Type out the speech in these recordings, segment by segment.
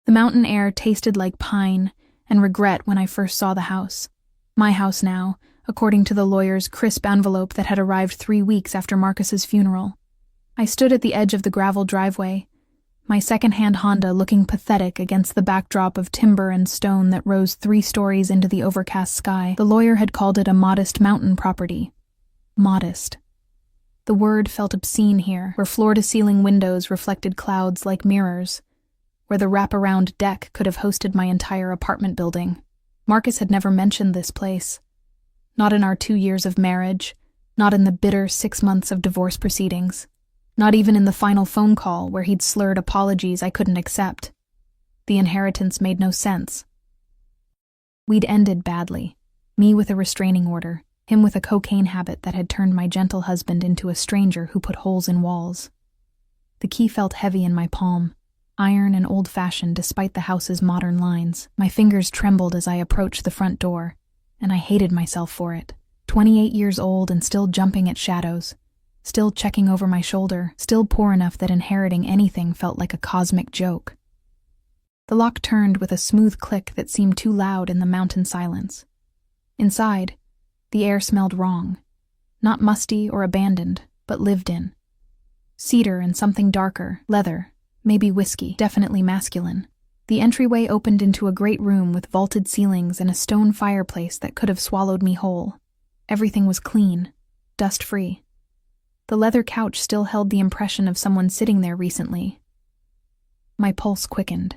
The mountain air tasted like pine and regret when I first saw the house. My house now, according to the lawyer's crisp envelope that had arrived 3 weeks after Marcus's funeral. I stood at the edge of the gravel driveway, my second-hand Honda looking pathetic against the backdrop of timber and stone that rose 3 stories into the overcast sky. The lawyer had called it a modest mountain property. Modest. The word felt obscene here, where floor-to-ceiling windows reflected clouds like mirrors, where the wraparound deck could have hosted my entire apartment building. Marcus had never mentioned this place. Not in our 2 years of marriage, not in the bitter 6 months of divorce proceedings. Not even in the final phone call where he'd slurred apologies I couldn't accept. The inheritance made no sense. We'd ended badly. Me with a restraining order, him with a cocaine habit that had turned my gentle husband into a stranger who put holes in walls. The key felt heavy in my palm, iron and old-fashioned despite the house's modern lines. My fingers trembled as I approached the front door, and I hated myself for it. 28 years old and still jumping at shadows. Still checking over my shoulder, still poor enough that inheriting anything felt like a cosmic joke. The lock turned with a smooth click that seemed too loud in the mountain silence. Inside, the air smelled wrong. Not musty or abandoned, but lived in. Cedar and something darker, leather, maybe whiskey, definitely masculine. The entryway opened into a great room with vaulted ceilings and a stone fireplace that could have swallowed me whole. Everything was clean, dust-free. The leather couch still held the impression of someone sitting there recently. My pulse quickened.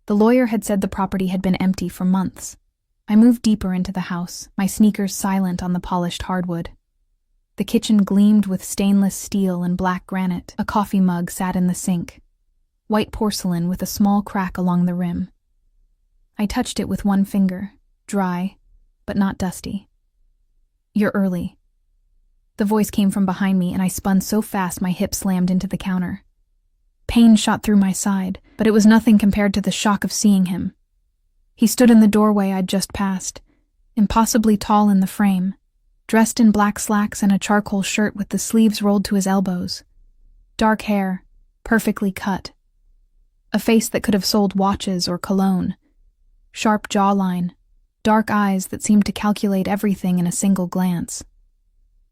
The lawyer had said the property had been empty for months. I moved deeper into the house, my sneakers silent on the polished hardwood. The kitchen gleamed with stainless steel and black granite. A coffee mug sat in the sink. White porcelain with a small crack along the rim. I touched it with one finger, dry, but not dusty. "You're early." The voice came from behind me, and I spun so fast my hip slammed into the counter. Pain shot through my side, but it was nothing compared to the shock of seeing him. He stood in the doorway I'd just passed, impossibly tall in the frame, dressed in black slacks and a charcoal shirt with the sleeves rolled to his elbows. Dark hair, perfectly cut. A face that could have sold watches or cologne. Sharp jawline, dark eyes that seemed to calculate everything in a single glance.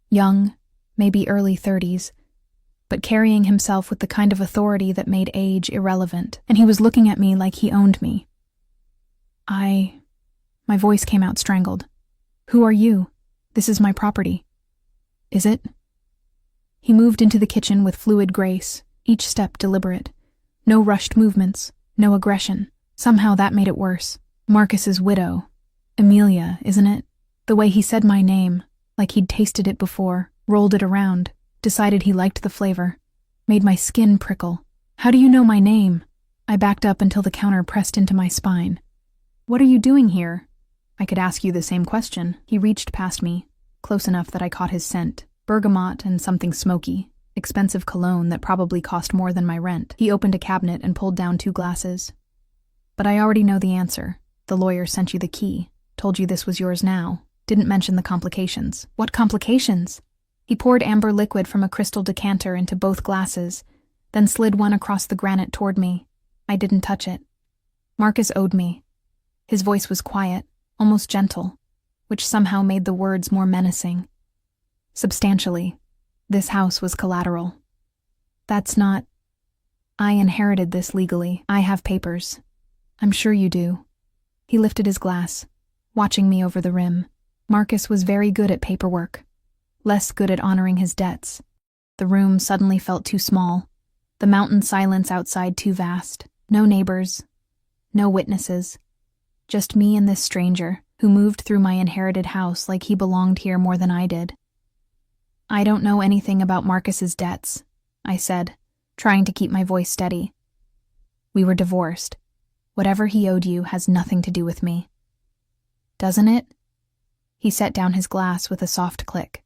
Young, maybe early 30s, but carrying himself with the kind of authority that made age irrelevant, and he was looking at me like he owned me. My voice came out strangled. "Who are you? This is my property." "Is it?" He moved into the kitchen with fluid grace, each step deliberate. No rushed movements, no aggression. Somehow that made it worse. Marcus's widow. Amelia, isn't it? The way he said my name, like he'd tasted it before, rolled it around, decided he liked the flavor, made my skin prickle. "How do you know my name?" I backed up until the counter pressed into my spine. "What are you doing here?" "I could ask you the same question." He reached past me, close enough that I caught his scent. Bergamot and something smoky. Expensive cologne that probably cost more than my rent. He opened a cabinet and pulled down 2 glasses. "But I already know the answer. The lawyer sent you the key. Told you this was yours now. Didn't mention the complications." "What complications?" He poured amber liquid from a crystal decanter into both glasses, then slid one across the granite toward me. I didn't touch it. Marcus owed me. His voice was quiet, almost gentle, which somehow made the words more menacing. "Substantially. This house was collateral." "That's not—" "I inherited this legally. I have papers." "I'm sure you do." He lifted his glass, watching me over the rim. Marcus was very good at paperwork, less good at honoring his debts. The room suddenly felt too small, the mountain silence outside too vast. No neighbors, no witnesses, just me and this stranger who moved through my inherited house like he belonged here more than I did. "I don't know anything about Marcus's debts," I said, trying to keep my voice steady. "We were divorced. Whatever he owed you has nothing to do with me." "Doesn't it?" He set down his glass with a soft click.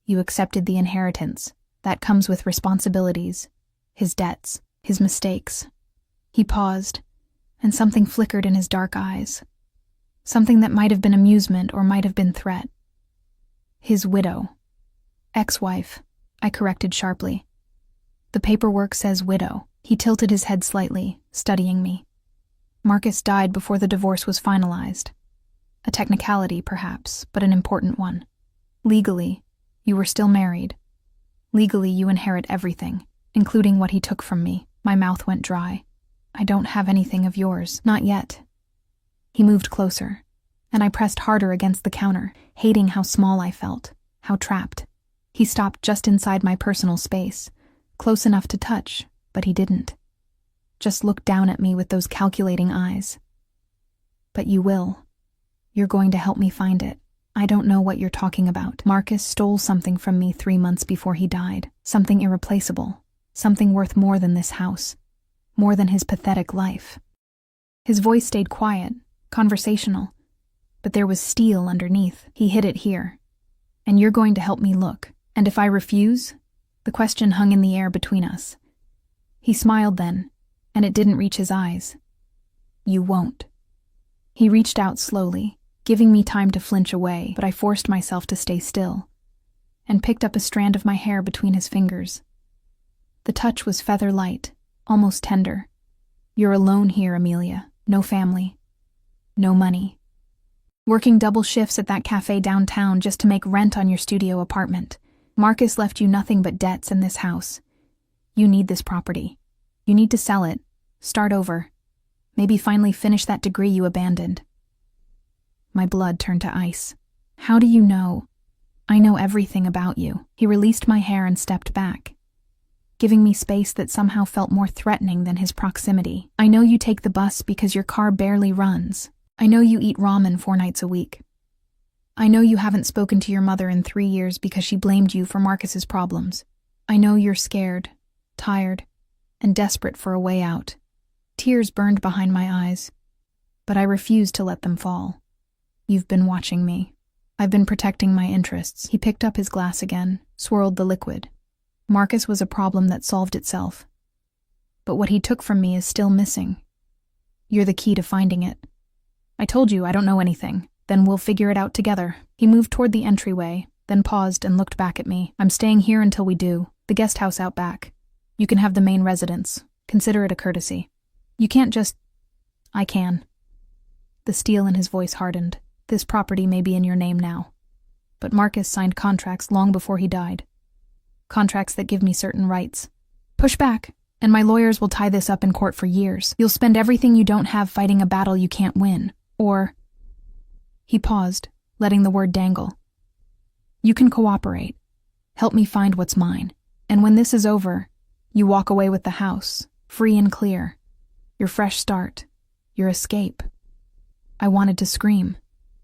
"You accepted the inheritance. That comes with responsibilities, his debts, his mistakes." He paused, and something flickered in his dark eyes. Something that might have been amusement or might have been threat. "His widow." "Ex-wife," I corrected sharply. "The paperwork says widow." He tilted his head slightly, studying me. Marcus died before the divorce was finalized. A technicality, perhaps, but an important one. Legally, you were still married. Legally, you inherit everything, including what he took from me. My mouth went dry. I don't have anything of yours. Not yet. He moved closer, and I pressed harder against the counter, hating how small I felt, how trapped. He stopped just inside my personal space, close enough to touch, but he didn't. Just looked down at me with those calculating eyes. But you will. You're going to help me find it. I don't know what you're talking about. Marcus stole something from me 3 months before he died. Something irreplaceable. Something worth more than this house. More than his pathetic life. His voice stayed quiet, conversational. But there was steel underneath. He hid it here. And you're going to help me look. And if I refuse? The question hung in the air between us. He smiled then, and it didn't reach his eyes. You won't. He reached out slowly, giving me time to flinch away, but I forced myself to stay still, and picked up a strand of my hair between his fingers. The touch was feather light, almost tender. You're alone here, Amelia. No family. No money. Working double shifts at that cafe downtown just to make rent on your studio apartment. Marcus left you nothing but debts in this house. You need this property. You need to sell it, start over, maybe finally finish that degree you abandoned. My blood turned to ice. How do you know? I know everything about you. He released my hair and stepped back, giving me space that somehow felt more threatening than his proximity. I know you take the bus because your car barely runs. I know you eat ramen 4 nights a week. I know you haven't spoken to your mother in 3 years because she blamed you for Marcus's problems. I know you're scared, tired, and desperate for a way out. Tears burned behind my eyes, but I refused to let them fall. You've been watching me. I've been protecting my interests. He picked up his glass again, swirled the liquid. Marcus was a problem that solved itself. But what he took from me is still missing. You're the key to finding it. I told you I don't know anything. Then we'll figure it out together. He moved toward the entryway, then paused and looked back at me. I'm staying here until we do. The guest house out back. You can have the main residence. Consider it a courtesy. You can't just... I can. The steel in his voice hardened. This property may be in your name now. But Marcus signed contracts long before he died. Contracts that give me certain rights. Push back, and my lawyers will tie this up in court for years. You'll spend everything you don't have fighting a battle you can't win. Or... He paused, letting the word dangle. You can cooperate. Help me find what's mine. And when this is over, you walk away with the house, free and clear. Your fresh start. Your escape. I wanted to scream,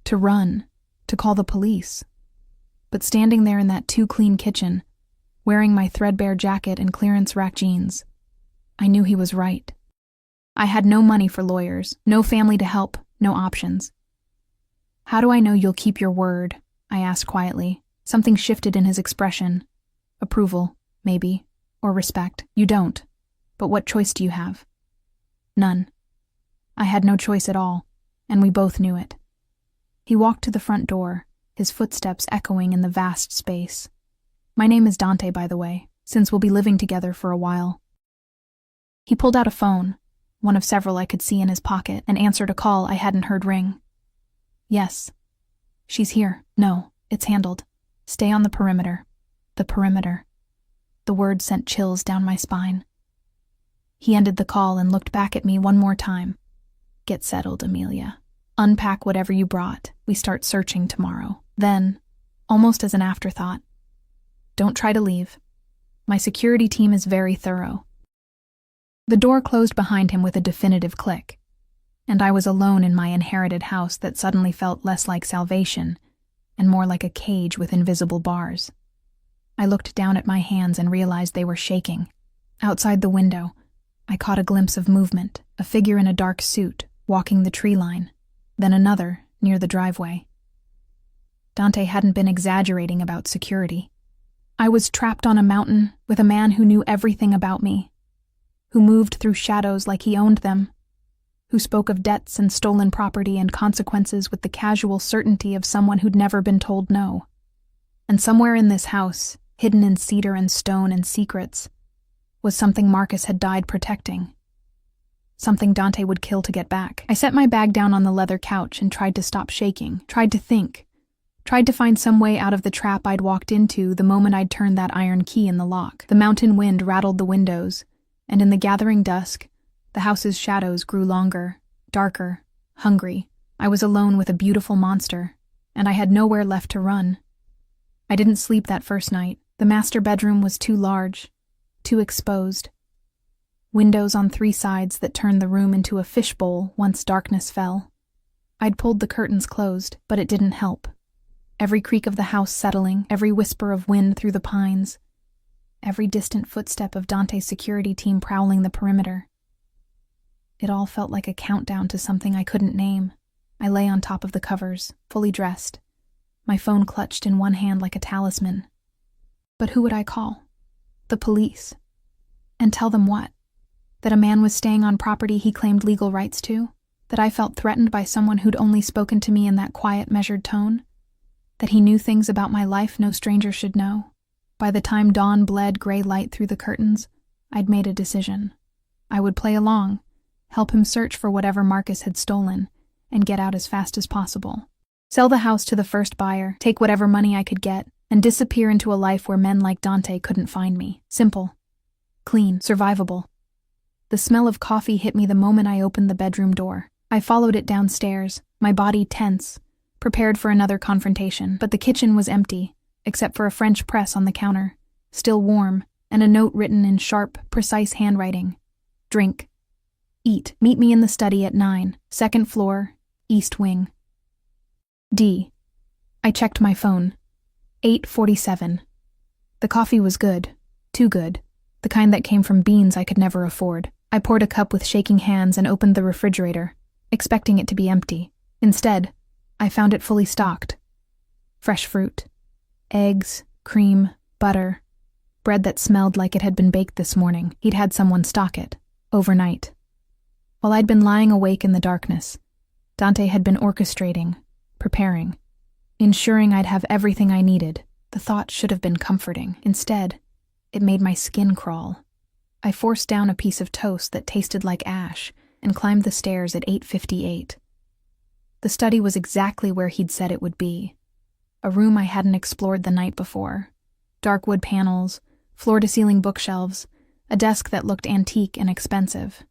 to run, to call the police. But standing there in that too-clean kitchen, wearing my threadbare jacket and clearance rack jeans, I knew he was right. I had no money for lawyers, no family to help, no options. How do I know you'll keep your word? I asked quietly. Something shifted in his expression. Approval, maybe, or respect. You don't. But what choice do you have? None. I had no choice at all, and we both knew it. He walked to the front door, his footsteps echoing in the vast space. My name is Dante, by the way, since we'll be living together for a while. He pulled out a phone, one of several I could see in his pocket, and answered a call I hadn't heard ring. Yes. She's here. No, it's handled. Stay on the perimeter. The perimeter. The word sent chills down my spine. He ended the call and looked back at me one more time. Get settled, Amelia. Unpack whatever you brought. We start searching tomorrow. Then, almost as an afterthought, don't try to leave. My security team is very thorough. The door closed behind him with a definitive click, and I was alone in my inherited house that suddenly felt less like salvation and more like a cage with invisible bars. I looked down at my hands and realized they were shaking. Outside the window, I caught a glimpse of movement, a figure in a dark suit, walking the tree line, then another near the driveway. Dante hadn't been exaggerating about security. I was trapped on a mountain with a man who knew everything about me, who moved through shadows like he owned them, who spoke of debts and stolen property and consequences with the casual certainty of someone who'd never been told no. And somewhere in this house, hidden in cedar and stone and secrets, was something Marcus had died protecting. something Dante would kill to get back. I set my bag down on the leather couch and tried to stop shaking, tried to think, tried to find some way out of the trap I'd walked into the moment I'd turned that iron key in the lock. The mountain wind rattled the windows, and in the gathering dusk, the house's shadows grew longer, darker, hungry. I was alone with a beautiful monster, and I had nowhere left to run. I didn't sleep that first night. The master bedroom was too large, too exposed. Windows on 3 sides that turned the room into a fishbowl once darkness fell. I'd pulled the curtains closed, but it didn't help. Every creak of the house settling, every whisper of wind through the pines, every distant footstep of Dante's security team prowling the perimeter. It all felt like a countdown to something I couldn't name. I lay on top of the covers, fully dressed, my phone clutched in one hand like a talisman. But who would I call? The police. And tell them what? That a man was staying on property he claimed legal rights to? That I felt threatened by someone who'd only spoken to me in that quiet, measured tone? That he knew things about my life no stranger should know? By the time dawn bled gray light through the curtains, I'd made a decision. I would play along, help him search for whatever Marcus had stolen, and get out as fast as possible. Sell the house to the first buyer, take whatever money I could get, and disappear into a life where men like Dante couldn't find me. Simple, clean, survivable. The smell of coffee hit me the moment I opened the bedroom door. I followed it downstairs, my body tense, prepared for another confrontation. But the kitchen was empty, except for a French press on the counter, still warm, and a note written in sharp, precise handwriting. Drink. Eat. Meet me in the study at 9, 2nd floor, East Wing. D. I checked my phone. 8:47. The coffee was good. Too good. The kind that came from beans I could never afford. I poured a cup with shaking hands and opened the refrigerator, expecting it to be empty. Instead, I found it fully stocked. Fresh fruit, eggs, cream, butter, bread that smelled like it had been baked this morning. He'd had someone stock it, overnight. While I'd been lying awake in the darkness, Dante had been orchestrating, preparing, ensuring I'd have everything I needed. The thought should have been comforting. Instead, it made my skin crawl. I forced down a piece of toast that tasted like ash and climbed the stairs at 8:58. The study was exactly where he'd said it would be. A room I hadn't explored the night before. Dark wood panels, floor-to-ceiling bookshelves, a desk that looked antique and expensive.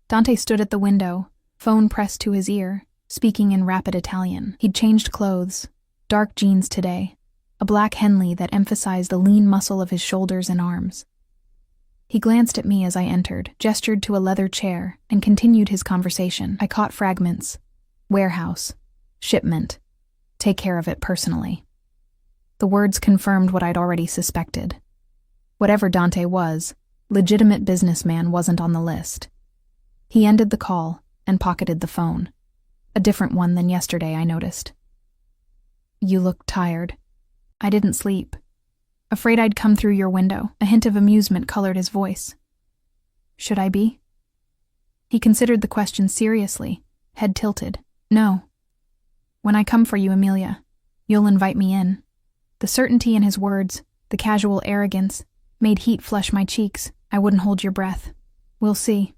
Dante stood at the window, phone pressed to his ear, speaking in rapid Italian. He'd changed clothes, dark jeans today, a black Henley that emphasized the lean muscle of his shoulders and arms. He glanced at me as I entered, gestured to a leather chair, and continued his conversation. I caught fragments. Warehouse. Shipment. Take care of it personally. The words confirmed what I'd already suspected. Whatever Dante was, legitimate businessman wasn't on the list. He ended the call and pocketed the phone. A different one than yesterday, I noticed. You look tired. I didn't sleep. Afraid I'd come through your window. A hint of amusement colored his voice. Should I be? He considered the question seriously, head tilted. No. When I come for you, Amelia, you'll invite me in. The certainty in his words, the casual arrogance, made heat flush my cheeks. I wouldn't hold your breath. We'll see.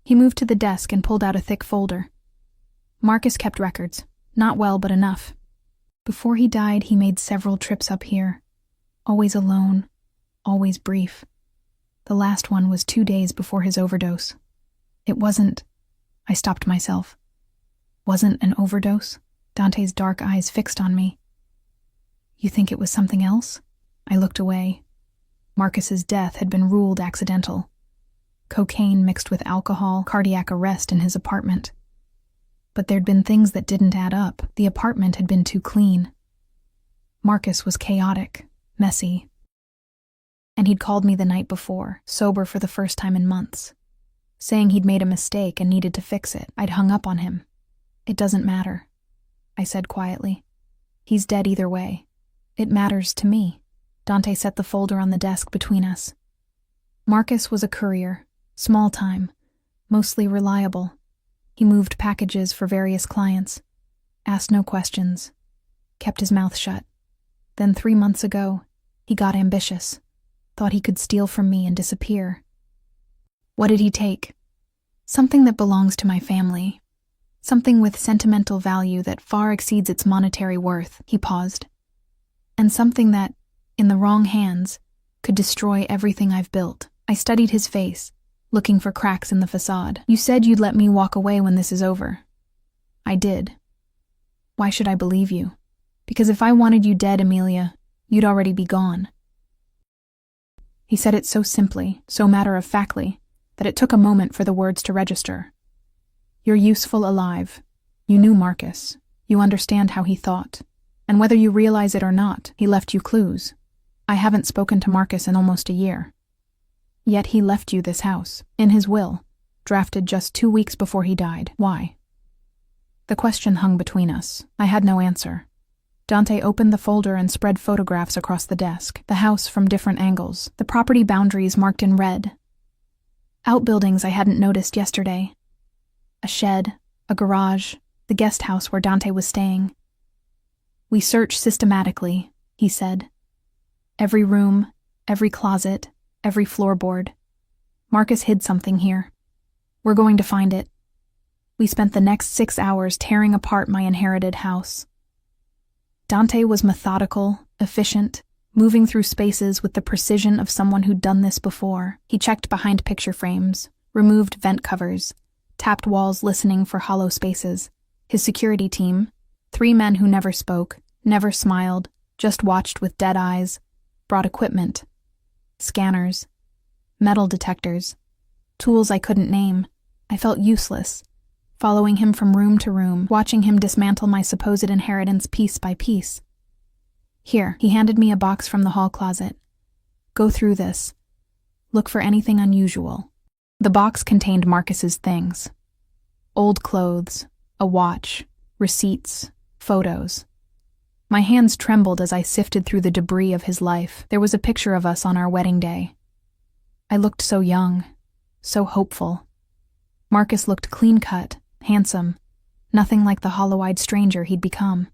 He moved to the desk and pulled out a thick folder. Marcus kept records. Not well, but enough. Before he died, he made several trips up here. Always alone, always brief. The last one was 2 days before his overdose. It wasn't... I stopped myself. Wasn't an overdose? Dante's dark eyes fixed on me. You think it was something else? I looked away. Marcus's death had been ruled accidental. Cocaine mixed with alcohol, cardiac arrest in his apartment. But there'd been things that didn't add up. The apartment had been too clean. Marcus was chaotic, messy. And he'd called me the night before, sober for the first time in months, saying he'd made a mistake and needed to fix it. I'd hung up on him. It doesn't matter, I said quietly. He's dead either way. It matters to me. Dante set the folder on the desk between us. Marcus was a courier, small time, mostly reliable. He moved packages for various clients, asked no questions, kept his mouth shut. Then 3 months ago, he got ambitious, thought he could steal from me and disappear. What did he take? Something that belongs to my family. Something with sentimental value that far exceeds its monetary worth. He paused. And something that, in the wrong hands, could destroy everything I've built. I studied his face, looking for cracks in the facade. You said you'd let me walk away when this is over. I did. Why should I believe you? Because if I wanted you dead, Amelia, you'd already be gone. He said it so simply, so matter-of-factly, that it took a moment for the words to register. You're useful alive. You knew Marcus. You understand how he thought. And whether you realize it or not, he left you clues. I haven't spoken to Marcus in almost a year. Yet he left you this house, in his will, drafted just 2 weeks before he died. Why? The question hung between us. I had no answer. Dante opened the folder and spread photographs across the desk, the house from different angles, the property boundaries marked in red. Outbuildings I hadn't noticed yesterday. A shed, a garage, the guest house where Dante was staying. We searched systematically, he said. Every room, every closet, every floorboard. Marcus hid something here. We're going to find it. We spent the next 6 hours tearing apart my inherited house. Dante was methodical, efficient, moving through spaces with the precision of someone who'd done this before. He checked behind picture frames, removed vent covers, tapped walls listening for hollow spaces. His security team, 3 men who never spoke, never smiled, just watched with dead eyes, brought equipment. Scanners, metal detectors, tools I couldn't name. I felt useless, following him from room to room, watching him dismantle my supposed inheritance piece by piece. Here, he handed me a box from the hall closet. Go through this. Look for anything unusual. The box contained Marcus's things. Old clothes, a watch, receipts, photos. My hands trembled as I sifted through the debris of his life. There was a picture of us on our wedding day. I looked so young, so hopeful. Marcus looked clean-cut, handsome, nothing like the hollow-eyed stranger he'd become.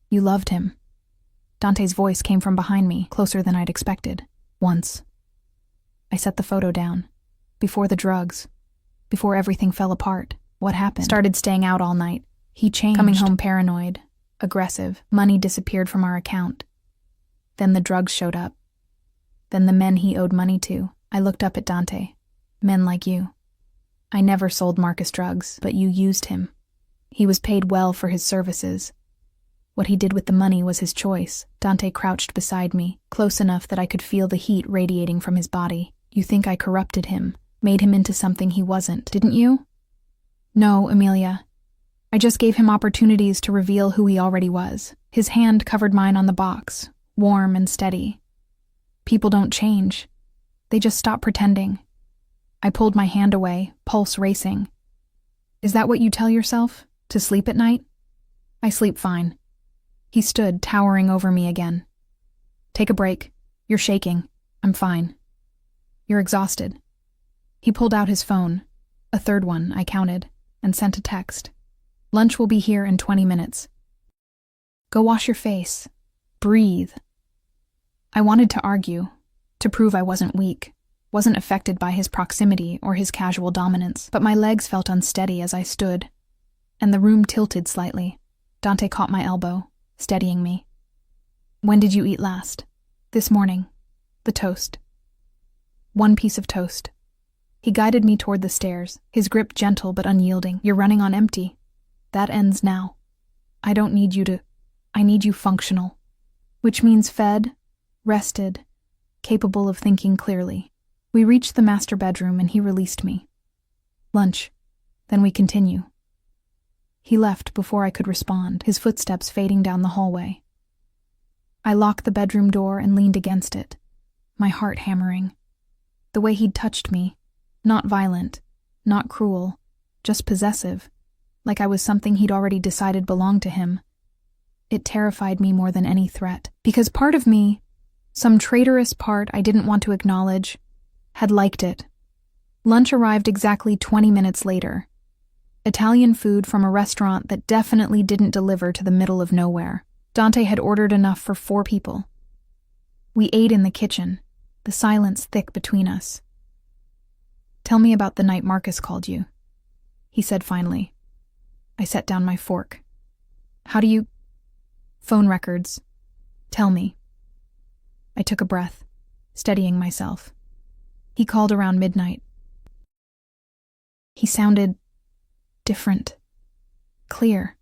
You loved him. Dante's voice came from behind me, closer than I'd expected. Once. I set the photo down. Before the drugs. Before everything fell apart. What happened? Started staying out all night. He changed. Coming home paranoid, aggressive. Money disappeared from our account. Then the drugs showed up. Then the men he owed money to. I looked up at Dante. Men like you. I never sold Marcus drugs, but you used him. He was paid well for his services. What he did with the money was his choice. Dante crouched beside me, close enough that I could feel the heat radiating from his body. You think I corrupted him, made him into something he wasn't, didn't you? No, Amelia. I just gave him opportunities to reveal who he already was. His hand covered mine on the box, warm and steady. People don't change. They just stop pretending. I pulled my hand away, pulse racing. Is that what you tell yourself? To sleep at night? I sleep fine. He stood, towering over me again. Take a break. You're shaking. I'm fine. You're exhausted. He pulled out his phone, a third one, I counted, and sent a text. Lunch will be here in 20 minutes. Go wash your face. Breathe. I wanted to argue, to prove I wasn't weak, wasn't affected by his proximity or his casual dominance, but my legs felt unsteady as I stood, and the room tilted slightly. Dante caught my elbow, steadying me. When did you eat last? This morning. The toast. 1 piece of toast. He guided me toward the stairs, his grip gentle but unyielding. You're running on empty. That ends now. I don't need you to... I need you functional. Which means fed, rested, capable of thinking clearly. We reached the master bedroom and he released me. Lunch. Then we continue. He left before I could respond, his footsteps fading down the hallway. I locked the bedroom door and leaned against it, my heart hammering. The way he'd touched me, not violent, not cruel, just possessive, like I was something he'd already decided belonged to him. It terrified me more than any threat, because part of me, some traitorous part I didn't want to acknowledge, had liked it. Lunch arrived exactly 20 minutes later. Italian food from a restaurant that definitely didn't deliver to the middle of nowhere. Dante had ordered enough for 4 people. We ate in the kitchen, the silence thick between us. Tell me about the night Marcus called you, he said finally. I set down my fork. How do you... Phone records. Tell me. I took a breath, steadying myself. He called around midnight. He sounded different, clear.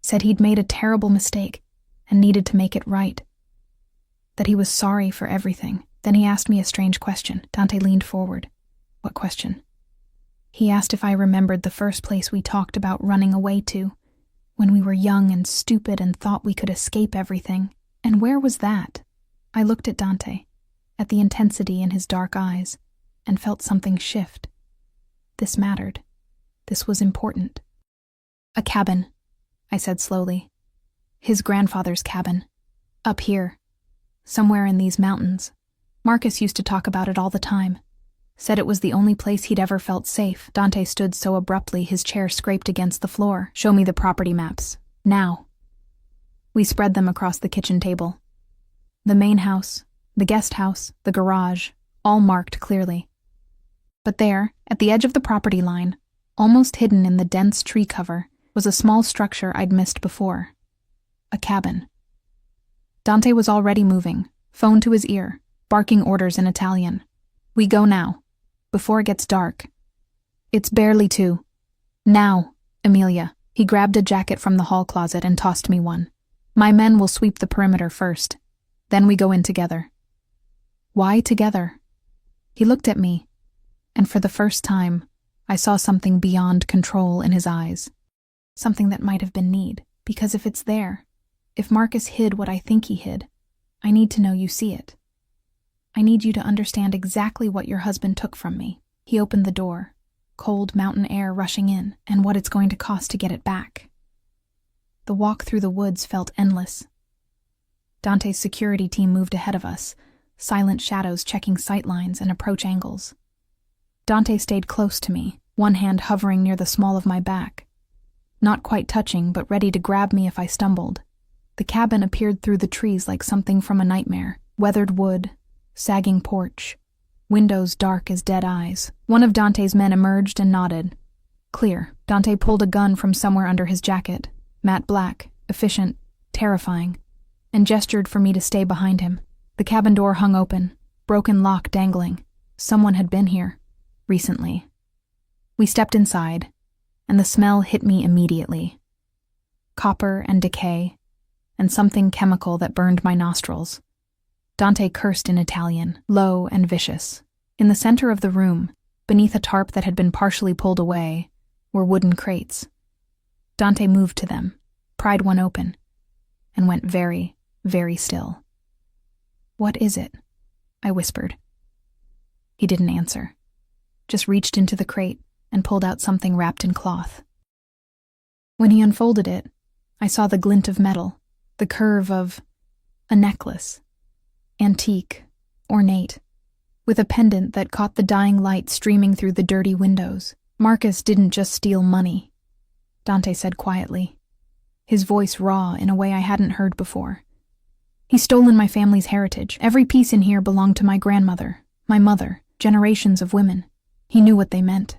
Said he'd made a terrible mistake and needed to make it right. That he was sorry for everything. Then he asked me a strange question. Dante leaned forward. What question? He asked if I remembered the first place we talked about running away to, when we were young and stupid and thought we could escape everything. And where was that? I looked at Dante, at the intensity in his dark eyes, and felt something shift. This mattered. This was important. A cabin, I said slowly. His grandfather's cabin. Up here. Somewhere in these mountains. Marcus used to talk about it all the time. Said it was the only place he'd ever felt safe. Dante stood so abruptly his chair scraped against the floor. Show me the property maps. Now. We spread them across the kitchen table. The main house, the guest house, the garage, all marked clearly. But there, at the edge of the property line, almost hidden in the dense tree cover, was a small structure I'd missed before. A cabin. Dante was already moving, phone to his ear, barking orders in Italian. We go now, before it gets dark. It's barely 2. Now, Emilia. He grabbed a jacket from the hall closet and tossed me one. My men will sweep the perimeter first. Then we go in together. Why together? He looked at me, and for the first time, I saw something beyond control in his eyes. Something that might have been need, because if it's there, if Marcus hid what I think he hid, I need to know you see it. I need you to understand exactly what your husband took from me. He opened the door, cold mountain air rushing in, and what it's going to cost to get it back. The walk through the woods felt endless. Dante's security team moved ahead of us, silent shadows checking sight lines and approach angles. Dante stayed close to me, one hand hovering near the small of my back. Not quite touching, but ready to grab me if I stumbled. The cabin appeared through the trees like something from a nightmare. Weathered wood, sagging porch, windows dark as dead eyes. One of Dante's men emerged and nodded. Clear. Dante pulled a gun from somewhere under his jacket, matte black, efficient, terrifying, and gestured for me to stay behind him. The cabin door hung open, broken lock dangling. Someone had been here, recently. We stepped inside, and the smell hit me immediately. Copper and decay, and something chemical that burned my nostrils. Dante cursed in Italian, low and vicious. In the center of the room, beneath a tarp that had been partially pulled away, were wooden crates. Dante moved to them, pried one open, and went very, very still. What is it? I whispered. He didn't answer, just reached into the crate and pulled out something wrapped in cloth. When he unfolded it, I saw the glint of metal, the curve of a necklace, antique, ornate, with a pendant that caught the dying light streaming through the dirty windows. Marcus didn't just steal money, Dante said quietly, his voice raw in a way I hadn't heard before. He's stolen my family's heritage. Every piece in here belonged to my grandmother, my mother, generations of women. He knew what they meant.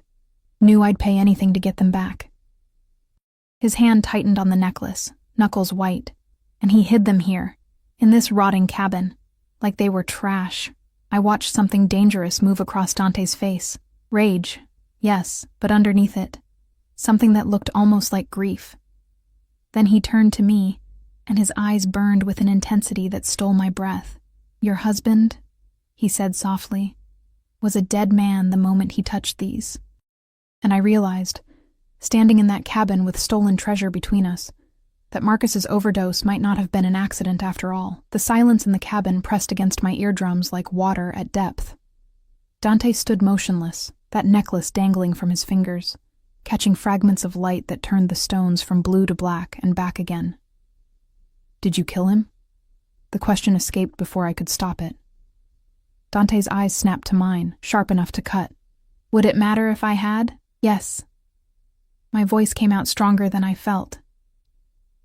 Knew I'd pay anything to get them back. His hand tightened on the necklace, knuckles white, and he hid them here, in this rotting cabin, like they were trash. I watched something dangerous move across Dante's face. Rage, yes, but underneath it, something that looked almost like grief. Then he turned to me, and his eyes burned with an intensity that stole my breath. Your husband, he said softly, was a dead man the moment he touched these. And I realized, standing in that cabin with stolen treasure between us, that Marcus's overdose might not have been an accident after all. The silence in the cabin pressed against my eardrums like water at depth. Dante stood motionless, that necklace dangling from his fingers, catching fragments of light that turned the stones from blue to black and back again. Did you kill him? The question escaped before I could stop it. Dante's eyes snapped to mine, sharp enough to cut. Would it matter if I had? Yes. My voice came out stronger than I felt.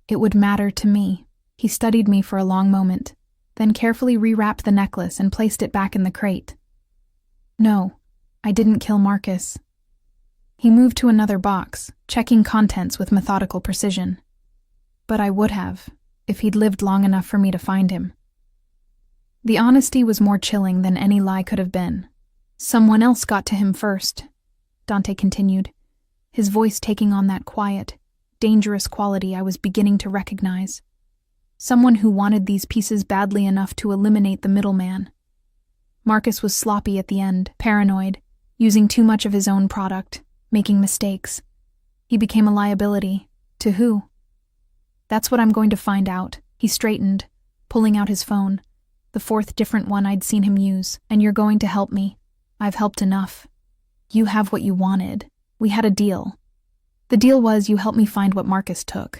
It would matter to me. He studied me for a long moment, then carefully rewrapped the necklace and placed it back in the crate. No, I didn't kill Marcus. He moved to another box, checking contents with methodical precision. But I would have, if he'd lived long enough for me to find him. The honesty was more chilling than any lie could have been. Someone else got to him first, Dante continued, his voice taking on that quiet, dangerous quality I was beginning to recognize. Someone who wanted these pieces badly enough to eliminate the middleman. Marcus was sloppy at the end, paranoid, using too much of his own product, making mistakes. He became a liability. To who? That's what I'm going to find out. He straightened, pulling out his phone, the fourth different one I'd seen him use, and you're going to help me. I've helped enough. You have what you wanted. We had a deal. The deal was you help me find what Marcus took.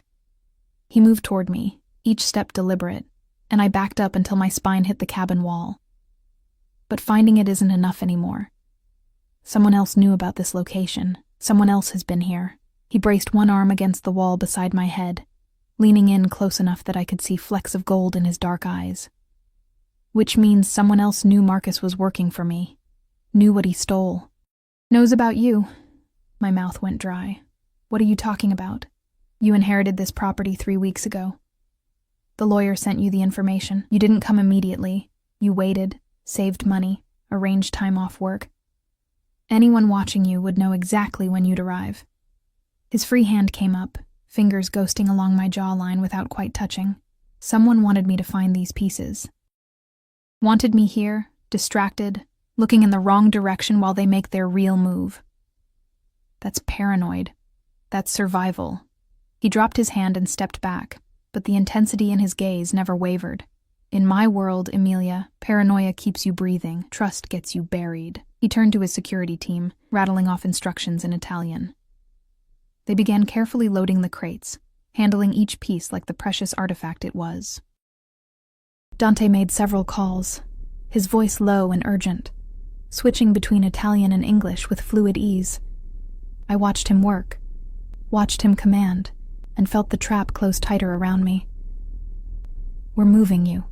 He moved toward me, each step deliberate, and I backed up until my spine hit the cabin wall. But finding it isn't enough anymore. Someone else knew about this location. Someone else has been here. He braced one arm against the wall beside my head, leaning in close enough that I could see flecks of gold in his dark eyes. Which means someone else knew Marcus was working for me, knew what he stole. Knows about you. My mouth went dry. What are you talking about? You inherited this property 3 weeks ago. The lawyer sent you the information. You didn't come immediately. You waited, saved money, arranged time off work. Anyone watching you would know exactly when you'd arrive. His free hand came up, fingers ghosting along my jawline without quite touching. Someone wanted me to find these pieces. Wanted me here, distracted, looking in the wrong direction while they make their real move. That's paranoid. That's survival. He dropped his hand and stepped back, but the intensity in his gaze never wavered. In my world, Emilia, paranoia keeps you breathing, trust gets you buried. He turned to his security team, rattling off instructions in Italian. They began carefully loading the crates, handling each piece like the precious artifact it was. Dante made several calls, his voice low and urgent, switching between Italian and English with fluid ease. I watched him work, watched him command, and felt the trap close tighter around me. "We're moving you,"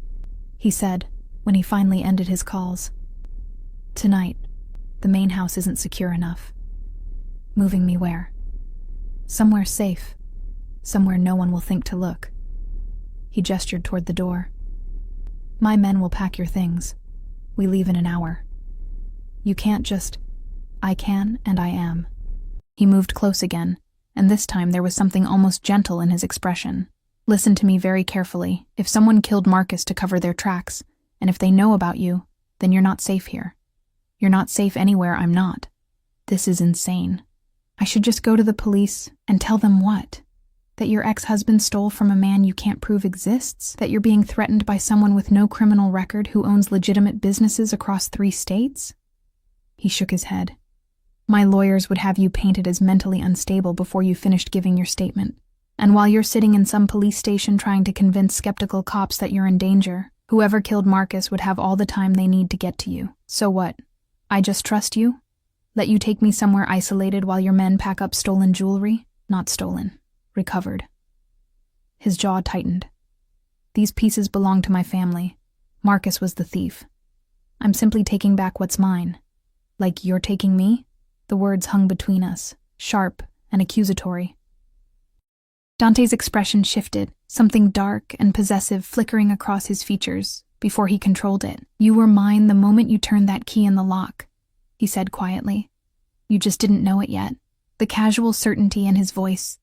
he said, when he finally ended his calls. "Tonight, the main house isn't secure enough." "Moving me where?" "Somewhere safe. Somewhere no one will think to look." He gestured toward the door. "My men will pack your things. We leave in an hour. You can't just... I can, and I am." He moved close again, and this time there was something almost gentle in his expression. "Listen to me very carefully. If someone killed Marcus to cover their tracks, and if they know about you, then you're not safe here. You're not safe anywhere I'm not. This is insane. I should just go to the police and tell them what? That your ex-husband stole from a man you can't prove exists? That you're being threatened by someone with no criminal record who owns legitimate businesses across 3 states? He shook his head. "My lawyers would have you painted as mentally unstable before you finished giving your statement. And while you're sitting in some police station trying to convince skeptical cops that you're in danger, whoever killed Marcus would have all the time they need to get to you. So what? I just trust you? Let you take me somewhere isolated while your men pack up stolen jewelry? Not stolen. Recovered." His jaw tightened. "These pieces belong to my family. Marcus was the thief. I'm simply taking back what's mine. Like you're taking me?" The words hung between us, sharp and accusatory. Dante's expression shifted, something dark and possessive flickering across his features, before he controlled it. "You were mine the moment you turned that key in the lock," he said quietly. "You just didn't know it yet." The casual certainty in his voice,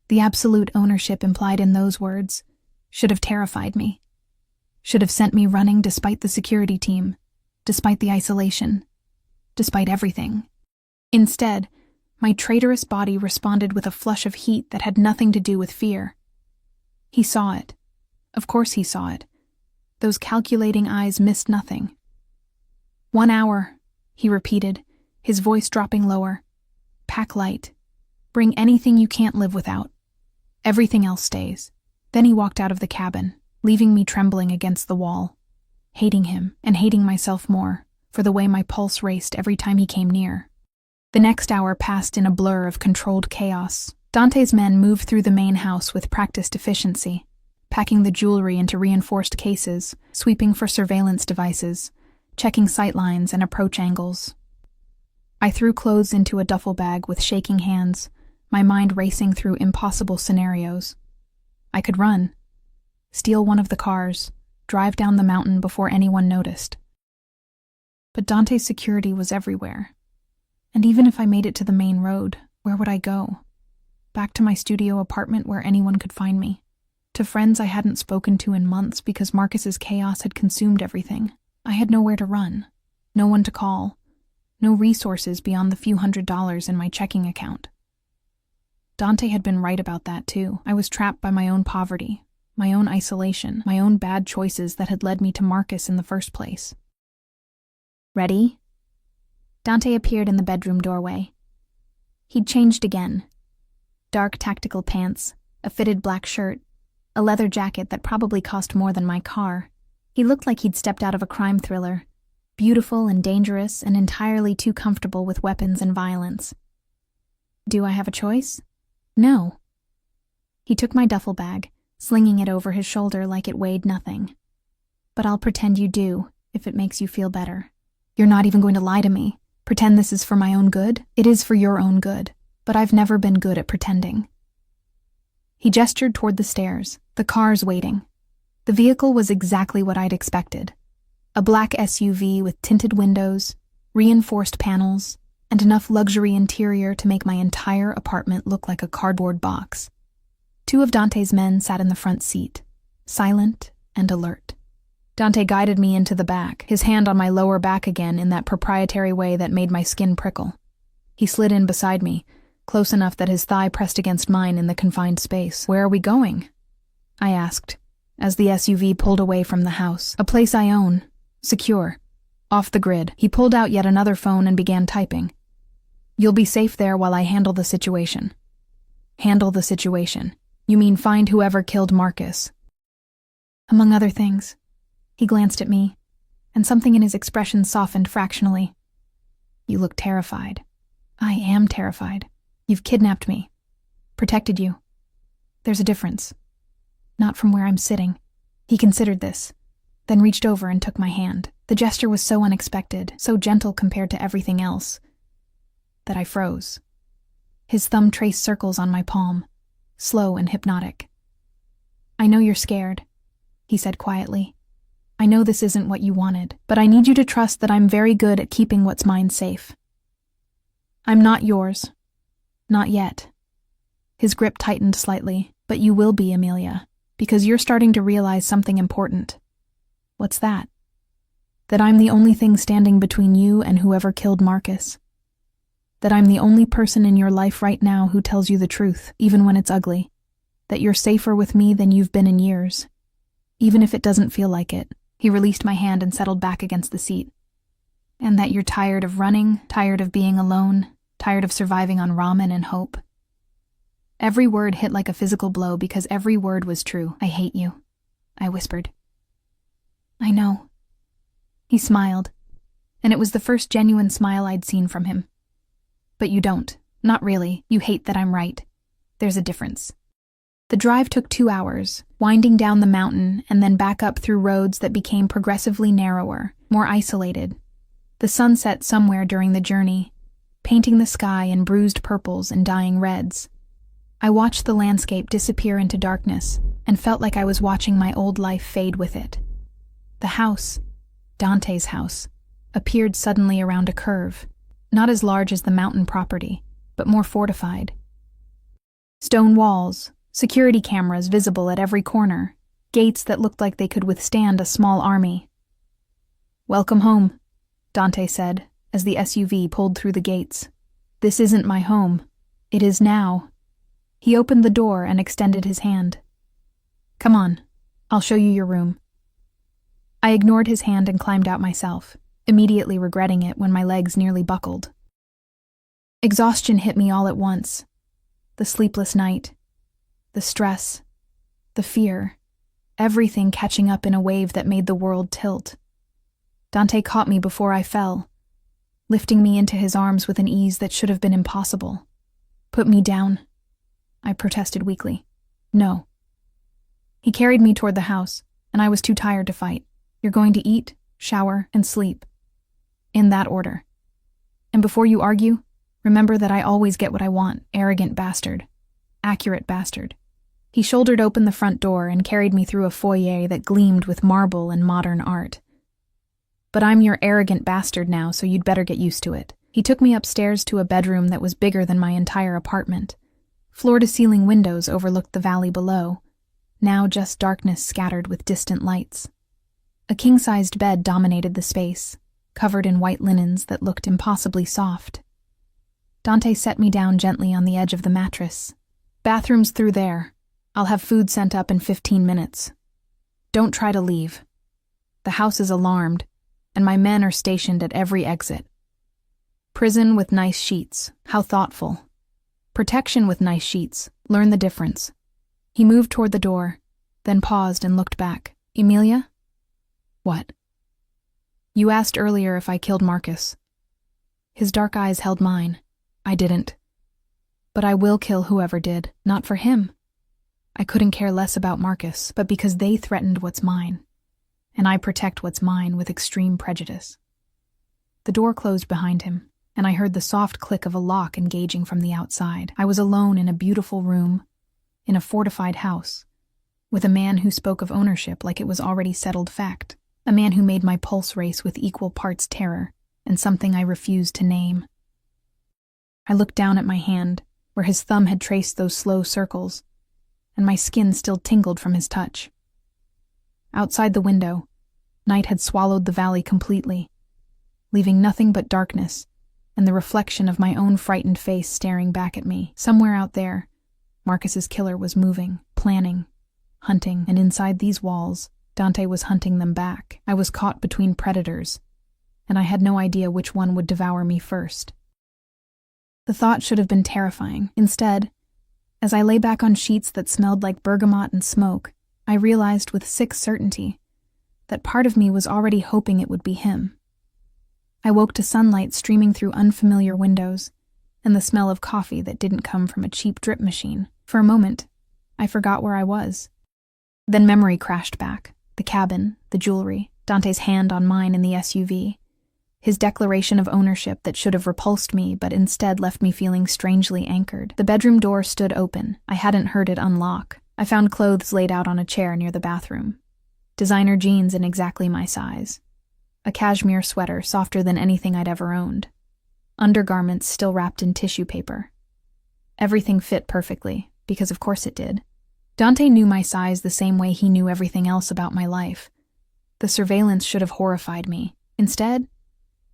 the absolute ownership implied in those words, should have terrified me. Should have sent me running despite the security team, despite the isolation, despite everything. Instead, my traitorous body responded with a flush of heat that had nothing to do with fear. He saw it. Of course he saw it. Those calculating eyes missed nothing. "1 hour," he repeated, his voice dropping lower. "Pack light. Bring anything you can't live without. Everything else stays." Then he walked out of the cabin, leaving me trembling against the wall, hating him and hating myself more for the way my pulse raced every time he came near. The next hour passed in a blur of controlled chaos. Dante's men moved through the main house with practiced efficiency, packing the jewelry into reinforced cases, sweeping for surveillance devices, checking sightlines and approach angles. I threw clothes into a duffel bag with shaking hands, my mind racing through impossible scenarios. I could run, steal one of the cars, drive down the mountain before anyone noticed. But Dante's security was everywhere. And even if I made it to the main road, where would I go? Back to my studio apartment where anyone could find me. To friends I hadn't spoken to in months because Marcus's chaos had consumed everything. I had nowhere to run, no one to call, no resources beyond the few $100s in my checking account. Dante had been right about that too. I was trapped by my own poverty, my own isolation, my own bad choices that had led me to Marcus in the first place. Ready? Dante appeared in the bedroom doorway. He'd changed again. Dark tactical pants, a fitted black shirt, a leather jacket that probably cost more than my car. He looked like he'd stepped out of a crime thriller, beautiful and dangerous and entirely too comfortable with weapons and violence. Do I have a choice? No. He took my duffel bag, slinging it over his shoulder like it weighed nothing. But I'll pretend you do, if it makes you feel better. You're not even going to lie to me. Pretend this is for my own good? It is for your own good, but I've never been good at pretending. He gestured toward the stairs, the cars waiting. The vehicle was exactly what I'd expected. A black SUV with tinted windows, reinforced panels, and enough luxury interior to make my entire apartment look like a cardboard box. 2 of Dante's men sat in the front seat, silent and alert. Dante guided me into the back, his hand on my lower back again in that proprietary way that made my skin prickle. He slid in beside me, close enough that his thigh pressed against mine in the confined space. Where are we going? I asked, as the SUV pulled away from the house. A place I own, secure, off the grid. He pulled out yet another phone and began typing. You'll be safe there while I handle the situation. Handle the situation. You mean find whoever killed Marcus? Among other things. He glanced at me, and something in his expression softened fractionally. You look terrified. I am terrified. You've kidnapped me. Protected you. There's a difference. Not from where I'm sitting. He considered this, then reached over and took my hand. The gesture was so unexpected, so gentle compared to everything else, that I froze. His thumb traced circles on my palm, slow and hypnotic. I know you're scared, he said quietly. I know this isn't what you wanted, but I need you to trust that I'm very good at keeping what's mine safe. I'm not yours. Not yet. His grip tightened slightly, but you will be, Amelia, because you're starting to realize something important. What's that? That I'm the only thing standing between you and whoever killed Marcus. That I'm the only person in your life right now who tells you the truth, even when it's ugly. That you're safer with me than you've been in years. Even if it doesn't feel like it. He released my hand and settled back against the seat. And that you're tired of running, tired of being alone, tired of surviving on ramen and hope. Every word hit like a physical blow because every word was true. I hate you, I whispered. I know. He smiled, and it was the first genuine smile I'd seen from him. But you don't. Not really. You hate that I'm right. There's a difference. The drive took 2 hours, winding down the mountain and then back up through roads that became progressively narrower, more isolated. The sun set somewhere during the journey, painting the sky in bruised purples and dying reds. I watched the landscape disappear into darkness and felt like I was watching my old life fade with it. The house, Dante's house, appeared suddenly around a curve, not as large as the mountain property, but more fortified. Stone walls, security cameras visible at every corner, gates that looked like they could withstand a small army. Welcome home, Dante said, as the SUV pulled through the gates. This isn't my home. It is now. He opened the door and extended his hand. Come on, I'll show you your room. I ignored his hand and climbed out myself, immediately regretting it when my legs nearly buckled. Exhaustion hit me all at once. The sleepless night, the stress, the fear, everything catching up in a wave that made the world tilt. Dante caught me before I fell, lifting me into his arms with an ease that should have been impossible. Put me down, I protested weakly. No. He carried me toward the house, and I was too tired to fight. You're going to eat, shower, and sleep. In that order. And before you argue, remember that I always get what I want, arrogant bastard. Accurate bastard. He shouldered open the front door and carried me through a foyer that gleamed with marble and modern art. But I'm your arrogant bastard now, so you'd better get used to it. He took me upstairs to a bedroom that was bigger than my entire apartment. Floor-to-ceiling windows overlooked the valley below, now just darkness scattered with distant lights. A king-sized bed dominated the space, covered in white linens that looked impossibly soft. Dante set me down gently on the edge of the mattress. Bathroom's through there. I'll have food sent up in 15 minutes. Don't try to leave. The house is alarmed, and my men are stationed at every exit. Prison with nice sheets. How thoughtful. Protection with nice sheets. Learn the difference. He moved toward the door, then paused and looked back. Emilia? What? You asked earlier if I killed Marcus. His dark eyes held mine. I didn't. But I will kill whoever did, not for him. I couldn't care less about Marcus, but because they threatened what's mine. And I protect what's mine with extreme prejudice. The door closed behind him, and I heard the soft click of a lock engaging from the outside. I was alone in a beautiful room, in a fortified house, with a man who spoke of ownership like it was already settled fact, a man who made my pulse race with equal parts terror and something I refused to name. I looked down at my hand, where his thumb had traced those slow circles, and my skin still tingled from his touch. Outside the window, night had swallowed the valley completely, leaving nothing but darkness and the reflection of my own frightened face staring back at me. Somewhere out there, Marcus's killer was moving, planning, hunting, and inside these walls, Dante was hunting them back. I was caught between predators, and I had no idea which one would devour me first. The thought should have been terrifying. Instead, as I lay back on sheets that smelled like bergamot and smoke, I realized with sick certainty that part of me was already hoping it would be him. I woke to sunlight streaming through unfamiliar windows and the smell of coffee that didn't come from a cheap drip machine. For a moment, I forgot where I was. Then memory crashed back. The cabin, the jewelry, Dante's hand on mine in the SUV. His declaration of ownership that should have repulsed me but instead left me feeling strangely anchored. The bedroom door stood open. I hadn't heard it unlock. I found clothes laid out on a chair near the bathroom. Designer jeans in exactly my size. A cashmere sweater softer than anything I'd ever owned. Undergarments still wrapped in tissue paper. Everything fit perfectly, because of course it did. Dante knew my size the same way he knew everything else about my life. The surveillance should have horrified me. Instead,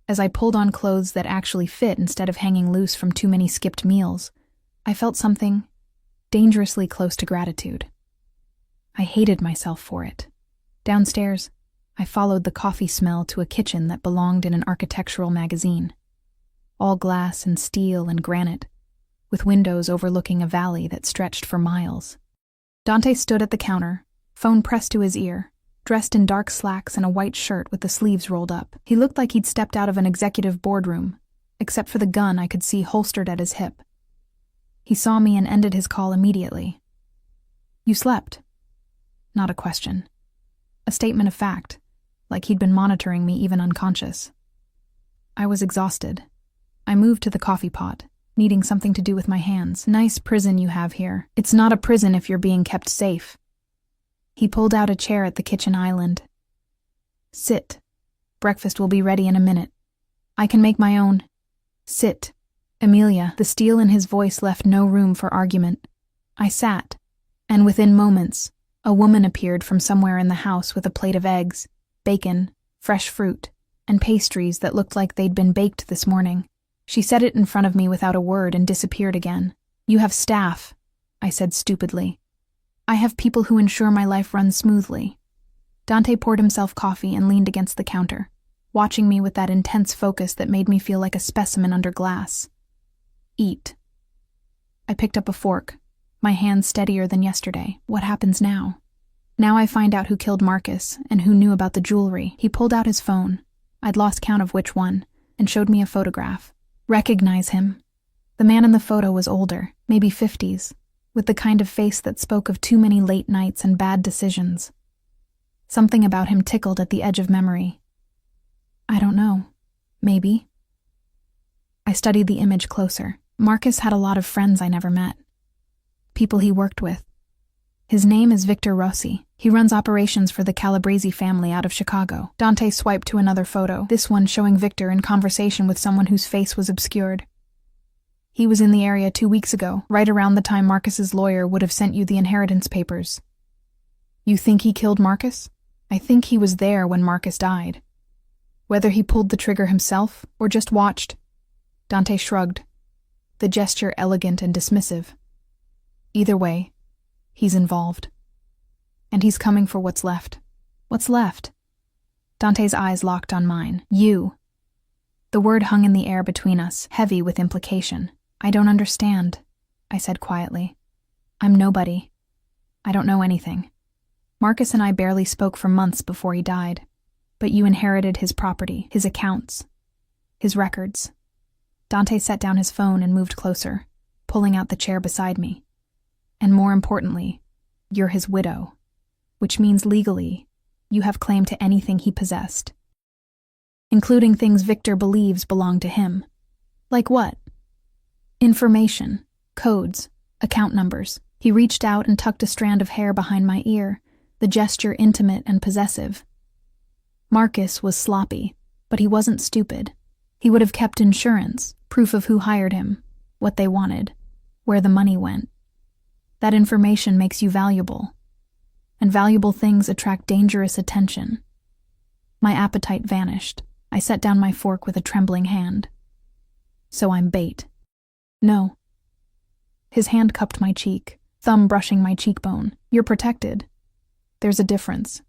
as I pulled on clothes that actually fit instead of hanging loose from too many skipped meals, I felt something dangerously close to gratitude. I hated myself for it. Downstairs, I followed the coffee smell to a kitchen that belonged in an architectural magazine. All glass and steel and granite, with windows overlooking a valley that stretched for miles. Dante stood at the counter, phone pressed to his ear, dressed in dark slacks and a white shirt with the sleeves rolled up. He looked like he'd stepped out of an executive boardroom, except for the gun I could see holstered at his hip. He saw me and ended his call immediately. You slept. Not a question. A statement of fact, like he'd been monitoring me even unconscious. I was exhausted. I moved to the coffee pot, needing something to do with my hands. Nice prison you have here. It's not a prison if you're being kept safe. He pulled out a chair at the kitchen island. Sit. Breakfast will be ready in a minute. I can make my own. Sit. Emilia, the steel in his voice left no room for argument. I sat, and within moments, a woman appeared from somewhere in the house with a plate of eggs, bacon, fresh fruit, and pastries that looked like they'd been baked this morning. She set it in front of me without a word and disappeared again. You have staff, I said stupidly. I have people who ensure my life runs smoothly. Dante poured himself coffee and leaned against the counter, watching me with that intense focus that made me feel like a specimen under glass. Eat. I picked up a fork, my hand steadier than yesterday. What happens now? Now I find out who killed Marcus and who knew about the jewelry. He pulled out his phone, I'd lost count of which one, and showed me a photograph. Recognize him. The man in the photo was older, maybe 50s, with the kind of face that spoke of too many late nights and bad decisions. Something about him tickled at the edge of memory. I don't know. Maybe. I studied the image closer. Marcus had a lot of friends I never met. People he worked with. His name is Victor Rossi. He runs operations for the Calabrese family out of Chicago. Dante swiped to another photo, this one showing Victor in conversation with someone whose face was obscured. He was in the area 2 weeks ago, right around the time Marcus's lawyer would have sent you the inheritance papers. You think he killed Marcus? I think he was there when Marcus died. Whether he pulled the trigger himself or just watched. Dante shrugged, the gesture elegant and dismissive. Either way, he's involved. And he's coming for what's left. What's left? Dante's eyes locked on mine. You. The word hung in the air between us, heavy with implication. I don't understand, I said quietly. I'm nobody. I don't know anything. Marcus and I barely spoke for months before he died. But you inherited his property, his accounts, his records. Dante set down his phone and moved closer, pulling out the chair beside me. And more importantly, you're his widow, which means legally, you have claim to anything he possessed, including things Victor believes belong to him. Like what? Information, codes, account numbers. He reached out and tucked a strand of hair behind my ear, the gesture intimate and possessive. Marcus was sloppy, but he wasn't stupid. He would have kept insurance, proof of who hired him, what they wanted, where the money went. That information makes you valuable, and valuable things attract dangerous attention. My appetite vanished. I set down my fork with a trembling hand. So I'm bait. No. His hand cupped my cheek, thumb brushing my cheekbone. You're protected. There's a difference.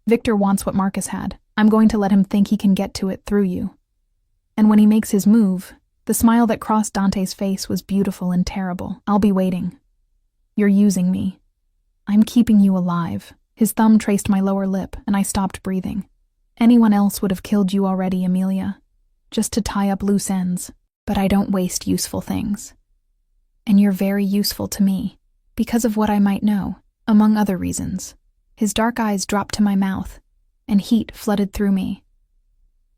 Victor wants what Marcus had. I'm going to let him think he can get to it through you. And when he makes his move, the smile that crossed Dante's face was beautiful and terrible. I'll be waiting. You're using me. I'm keeping you alive. His thumb traced my lower lip, and I stopped breathing. Anyone else would have killed you already, Amelia, just to tie up loose ends. But I don't waste useful things. And you're very useful to me, because of what I might know, among other reasons. His dark eyes dropped to my mouth, and heat flooded through me.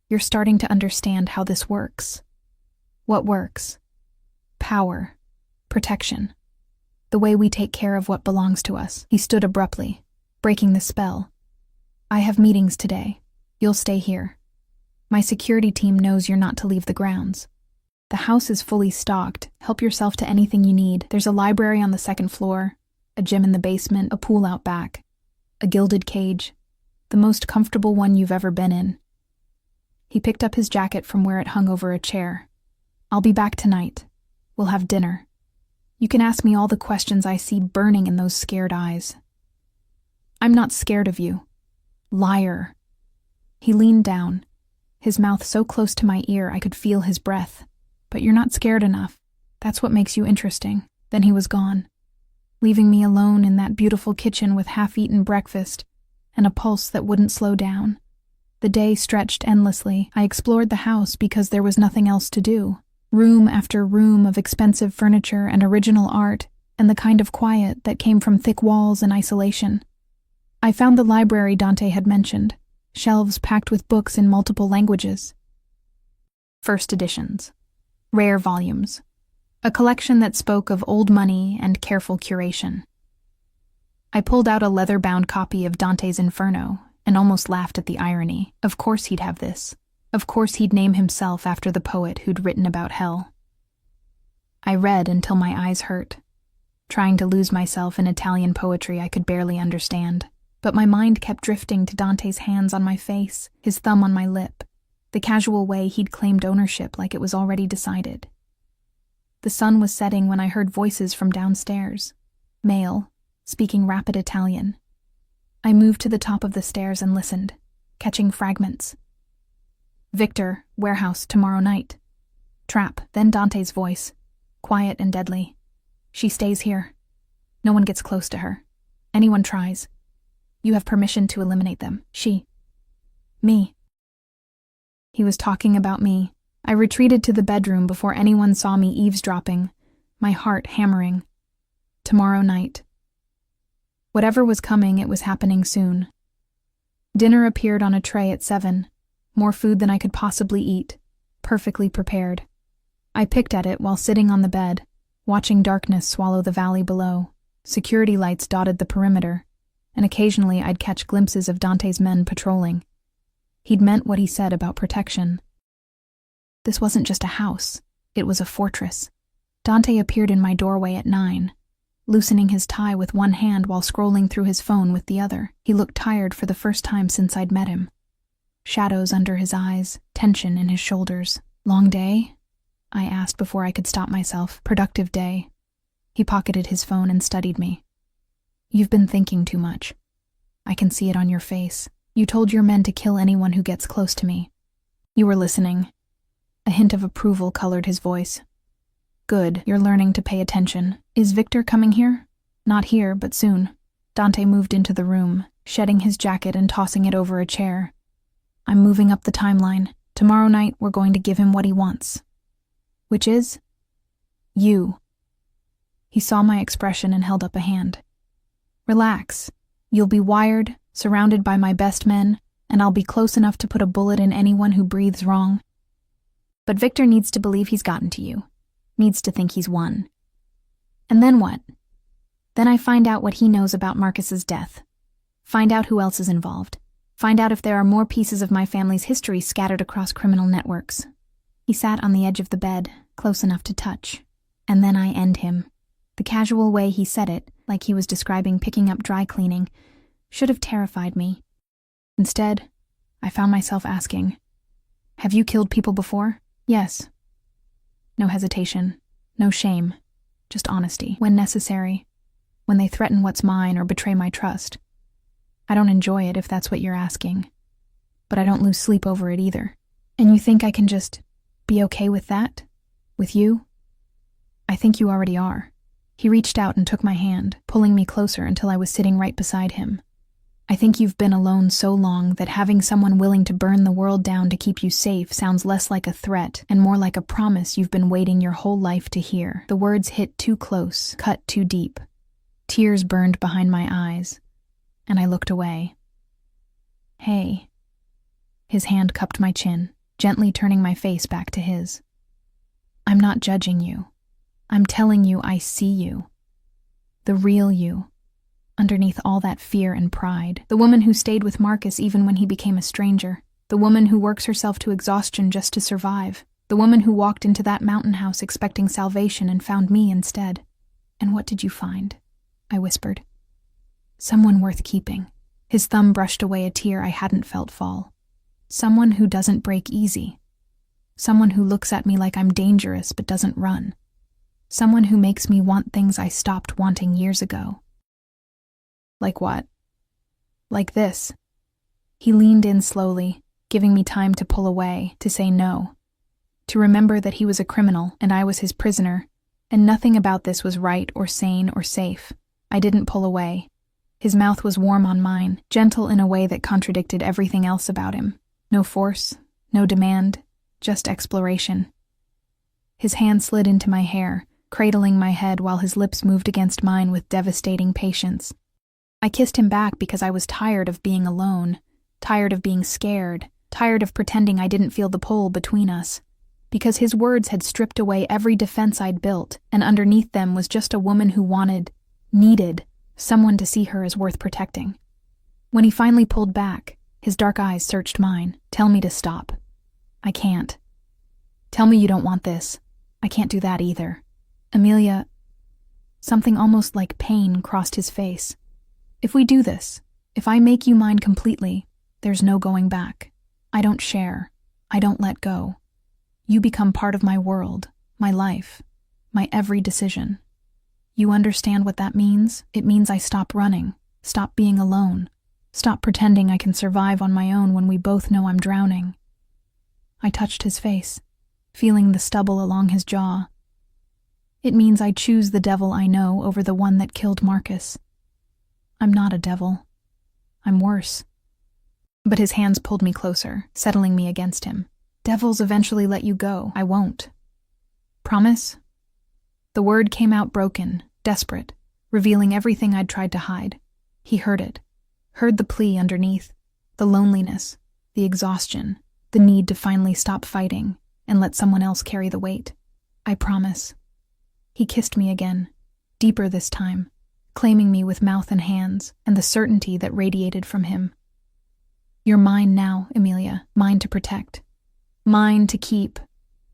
You're starting to understand how this works. What works? Power. Protection. The way we take care of what belongs to us. He stood abruptly, breaking the spell. I have meetings today. You'll stay here. My security team knows you're not to leave the grounds. The house is fully stocked. Help yourself to anything you need. There's a library on the second floor, a gym in the basement, a pool out back, a gilded cage, the most comfortable one you've ever been in. He picked up his jacket from where it hung over a chair. I'll be back tonight. We'll have dinner. You can ask me all the questions I see burning in those scared eyes. I'm not scared of you. Liar. He leaned down, his mouth so close to my ear I could feel his breath. But you're not scared enough. That's what makes you interesting. Then he was gone, leaving me alone in that beautiful kitchen with half-eaten breakfast and a pulse that wouldn't slow down. The day stretched endlessly. I explored the house because there was nothing else to do. Room after room of expensive furniture and original art, and the kind of quiet that came from thick walls and isolation. I found the library Dante had mentioned, shelves packed with books in multiple languages. First editions. Rare volumes. A collection that spoke of old money and careful curation. I pulled out a leather-bound copy of Dante's Inferno and almost laughed at the irony. Of course he'd have this. Of course he'd name himself after the poet who'd written about hell. I read until my eyes hurt, trying to lose myself in Italian poetry I could barely understand. But my mind kept drifting to Dante's hands on my face, his thumb on my lip, the casual way he'd claimed ownership like it was already decided. The sun was setting when I heard voices from downstairs, male, speaking rapid Italian. I moved to the top of the stairs and listened, catching fragments. Victor, warehouse, tomorrow night. Trap, then Dante's voice, quiet and deadly. She stays here. No one gets close to her. Anyone tries. You have permission to eliminate them. She. Me. He was talking about me. I retreated to the bedroom before anyone saw me eavesdropping, my heart hammering. Tomorrow night. Whatever was coming, it was happening soon. Dinner appeared on a tray at 7, more food than I could possibly eat, perfectly prepared. I picked at it while sitting on the bed, watching darkness swallow the valley below. Security lights dotted the perimeter, and occasionally I'd catch glimpses of Dante's men patrolling. He'd meant what he said about protection. This wasn't just a house, it was a fortress. Dante appeared in my doorway at 9, loosening his tie with one hand while scrolling through his phone with the other. He looked tired for the first time since I'd met him. Shadows under his eyes, tension in his shoulders. Long day? I asked before I could stop myself. Productive day. He pocketed his phone and studied me. You've been thinking too much. I can see it on your face. You told your men to kill anyone who gets close to me. You were listening. A hint of approval colored his voice. Good, you're learning to pay attention. Is Victor coming here? Not here, but soon. Dante moved into the room, shedding his jacket and tossing it over a chair. I'm moving up the timeline. Tomorrow night, we're going to give him what he wants. Which is? You. He saw my expression and held up a hand. Relax. You'll be wired, surrounded by my best men, and I'll be close enough to put a bullet in anyone who breathes wrong. But Victor needs to believe he's gotten to you. Needs to think he's won. And then what? Then I find out what he knows about Marcus's death. Find out who else is involved. Find out if there are more pieces of my family's history scattered across criminal networks. He sat on the edge of the bed, close enough to touch. And then I end him. The casual way he said it, like he was describing picking up dry cleaning, should have terrified me. Instead, I found myself asking, have you killed people before? Yes. No hesitation, no shame, just honesty, when necessary, when they threaten what's mine or betray my trust. I don't enjoy it if that's what you're asking, but I don't lose sleep over it either. And you think I can just be okay with that? With you? I think you already are. He reached out and took my hand, pulling me closer until I was sitting right beside him. I think you've been alone so long that having someone willing to burn the world down to keep you safe sounds less like a threat and more like a promise you've been waiting your whole life to hear. The words hit too close, cut too deep. Tears burned behind my eyes, and I looked away. Hey. His hand cupped my chin, gently turning my face back to his. I'm not judging you. I'm telling you I see you. The real you. Underneath all that fear and pride. The woman who stayed with Marcus even when he became a stranger. The woman who works herself to exhaustion just to survive. The woman who walked into that mountain house expecting salvation and found me instead. And what did you find? I whispered. Someone worth keeping. His thumb brushed away a tear I hadn't felt fall. Someone who doesn't break easy. Someone who looks at me like I'm dangerous but doesn't run. Someone who makes me want things I stopped wanting years ago. Like what? Like this. He leaned in slowly, giving me time to pull away, to say no. To remember that he was a criminal and I was his prisoner, and nothing about this was right or sane or safe. I didn't pull away. His mouth was warm on mine, gentle in a way that contradicted everything else about him. No force, no demand, just exploration. His hand slid into my hair, cradling my head while his lips moved against mine with devastating patience. I kissed him back because I was tired of being alone, tired of being scared, tired of pretending I didn't feel the pull between us. Because his words had stripped away every defense I'd built, and underneath them was just a woman who needed, someone to see her as worth protecting. When he finally pulled back, his dark eyes searched mine. Tell me to stop. I can't. Tell me you don't want this. I can't do that either. Amelia, something almost like pain crossed his face. If we do this, if I make you mine completely, there's no going back. I don't share. I don't let go. You become part of my world, my life, my every decision. You understand what that means? It means I stop running, stop being alone, stop pretending I can survive on my own when we both know I'm drowning. I touched his face, feeling the stubble along his jaw. It means I choose the devil I know over the one that killed Marcus. I'm not a devil. I'm worse. But his hands pulled me closer, settling me against him. Devils eventually let you go. I won't. Promise? The word came out broken, desperate, revealing everything I'd tried to hide. He heard it, heard the plea underneath, the loneliness, the exhaustion, the need to finally stop fighting and let someone else carry the weight. I promise. He kissed me again, deeper this time, claiming me with mouth and hands, and the certainty that radiated from him. You're mine now, Emilia, mine to protect. Mine to keep.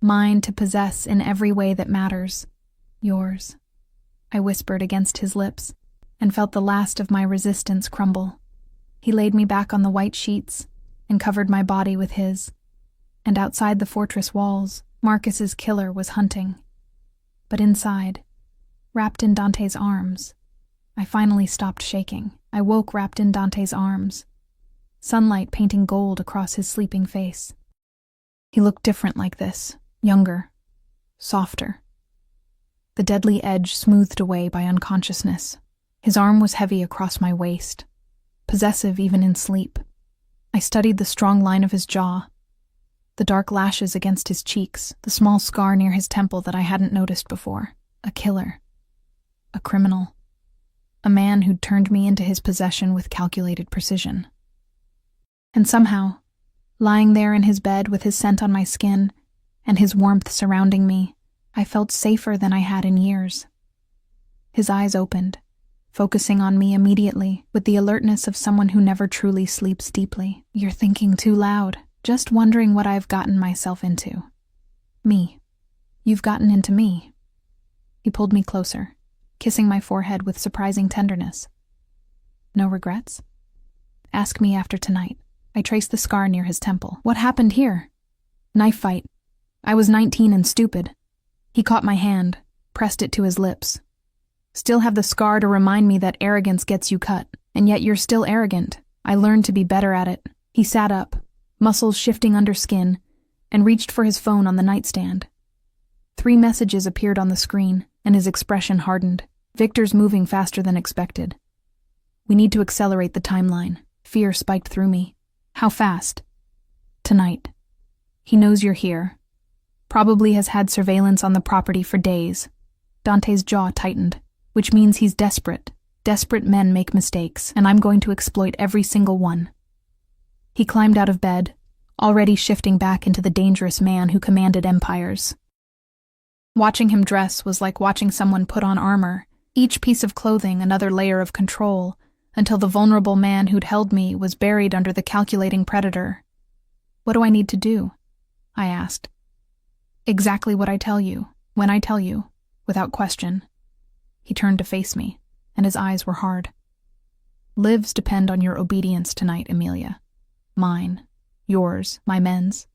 Mine to possess in every way that matters. Yours. I whispered against his lips, and felt the last of my resistance crumble. He laid me back on the white sheets, and covered my body with his. And outside the fortress walls, Marcus's killer was hunting. But inside, wrapped in Dante's arms, I finally stopped shaking. I woke wrapped in Dante's arms, sunlight painting gold across his sleeping face. He looked different like this, younger, softer. The deadly edge smoothed away by unconsciousness. His arm was heavy across my waist, possessive even in sleep. I studied the strong line of his jaw, the dark lashes against his cheeks, the small scar near his temple that I hadn't noticed before. A killer. A criminal. A man who'd turned me into his possession with calculated precision. And somehow, lying there in his bed with his scent on my skin and his warmth surrounding me, I felt safer than I had in years. His eyes opened, focusing on me immediately with the alertness of someone who never truly sleeps deeply. You're thinking too loud, just wondering what I've gotten myself into. Me. You've gotten into me. He pulled me closer, kissing my forehead with surprising tenderness. No regrets? Ask me after tonight. I traced the scar near his temple. What happened here? Knife fight. I was 19 and stupid. He caught my hand, pressed it to his lips. Still have the scar to remind me that arrogance gets you cut, and yet you're still arrogant. I learned to be better at it. He sat up, muscles shifting under skin, and reached for his phone on the nightstand. 3 messages appeared on the screen, and his expression hardened. Victor's moving faster than expected. We need to accelerate the timeline. Fear spiked through me. How fast? Tonight. He knows you're here. Probably has had surveillance on the property for days. Dante's jaw tightened, which means he's desperate. Desperate men make mistakes, and I'm going to exploit every single one. He climbed out of bed, already shifting back into the dangerous man who commanded empires. Watching him dress was like watching someone put on armor, each piece of clothing another layer of control, until the vulnerable man who'd held me was buried under the calculating predator. What do I need to do? I asked. Exactly what I tell you, when I tell you, without question. He turned to face me, and his eyes were hard. Lives depend on your obedience tonight, Emilia. Mine, yours, my men's.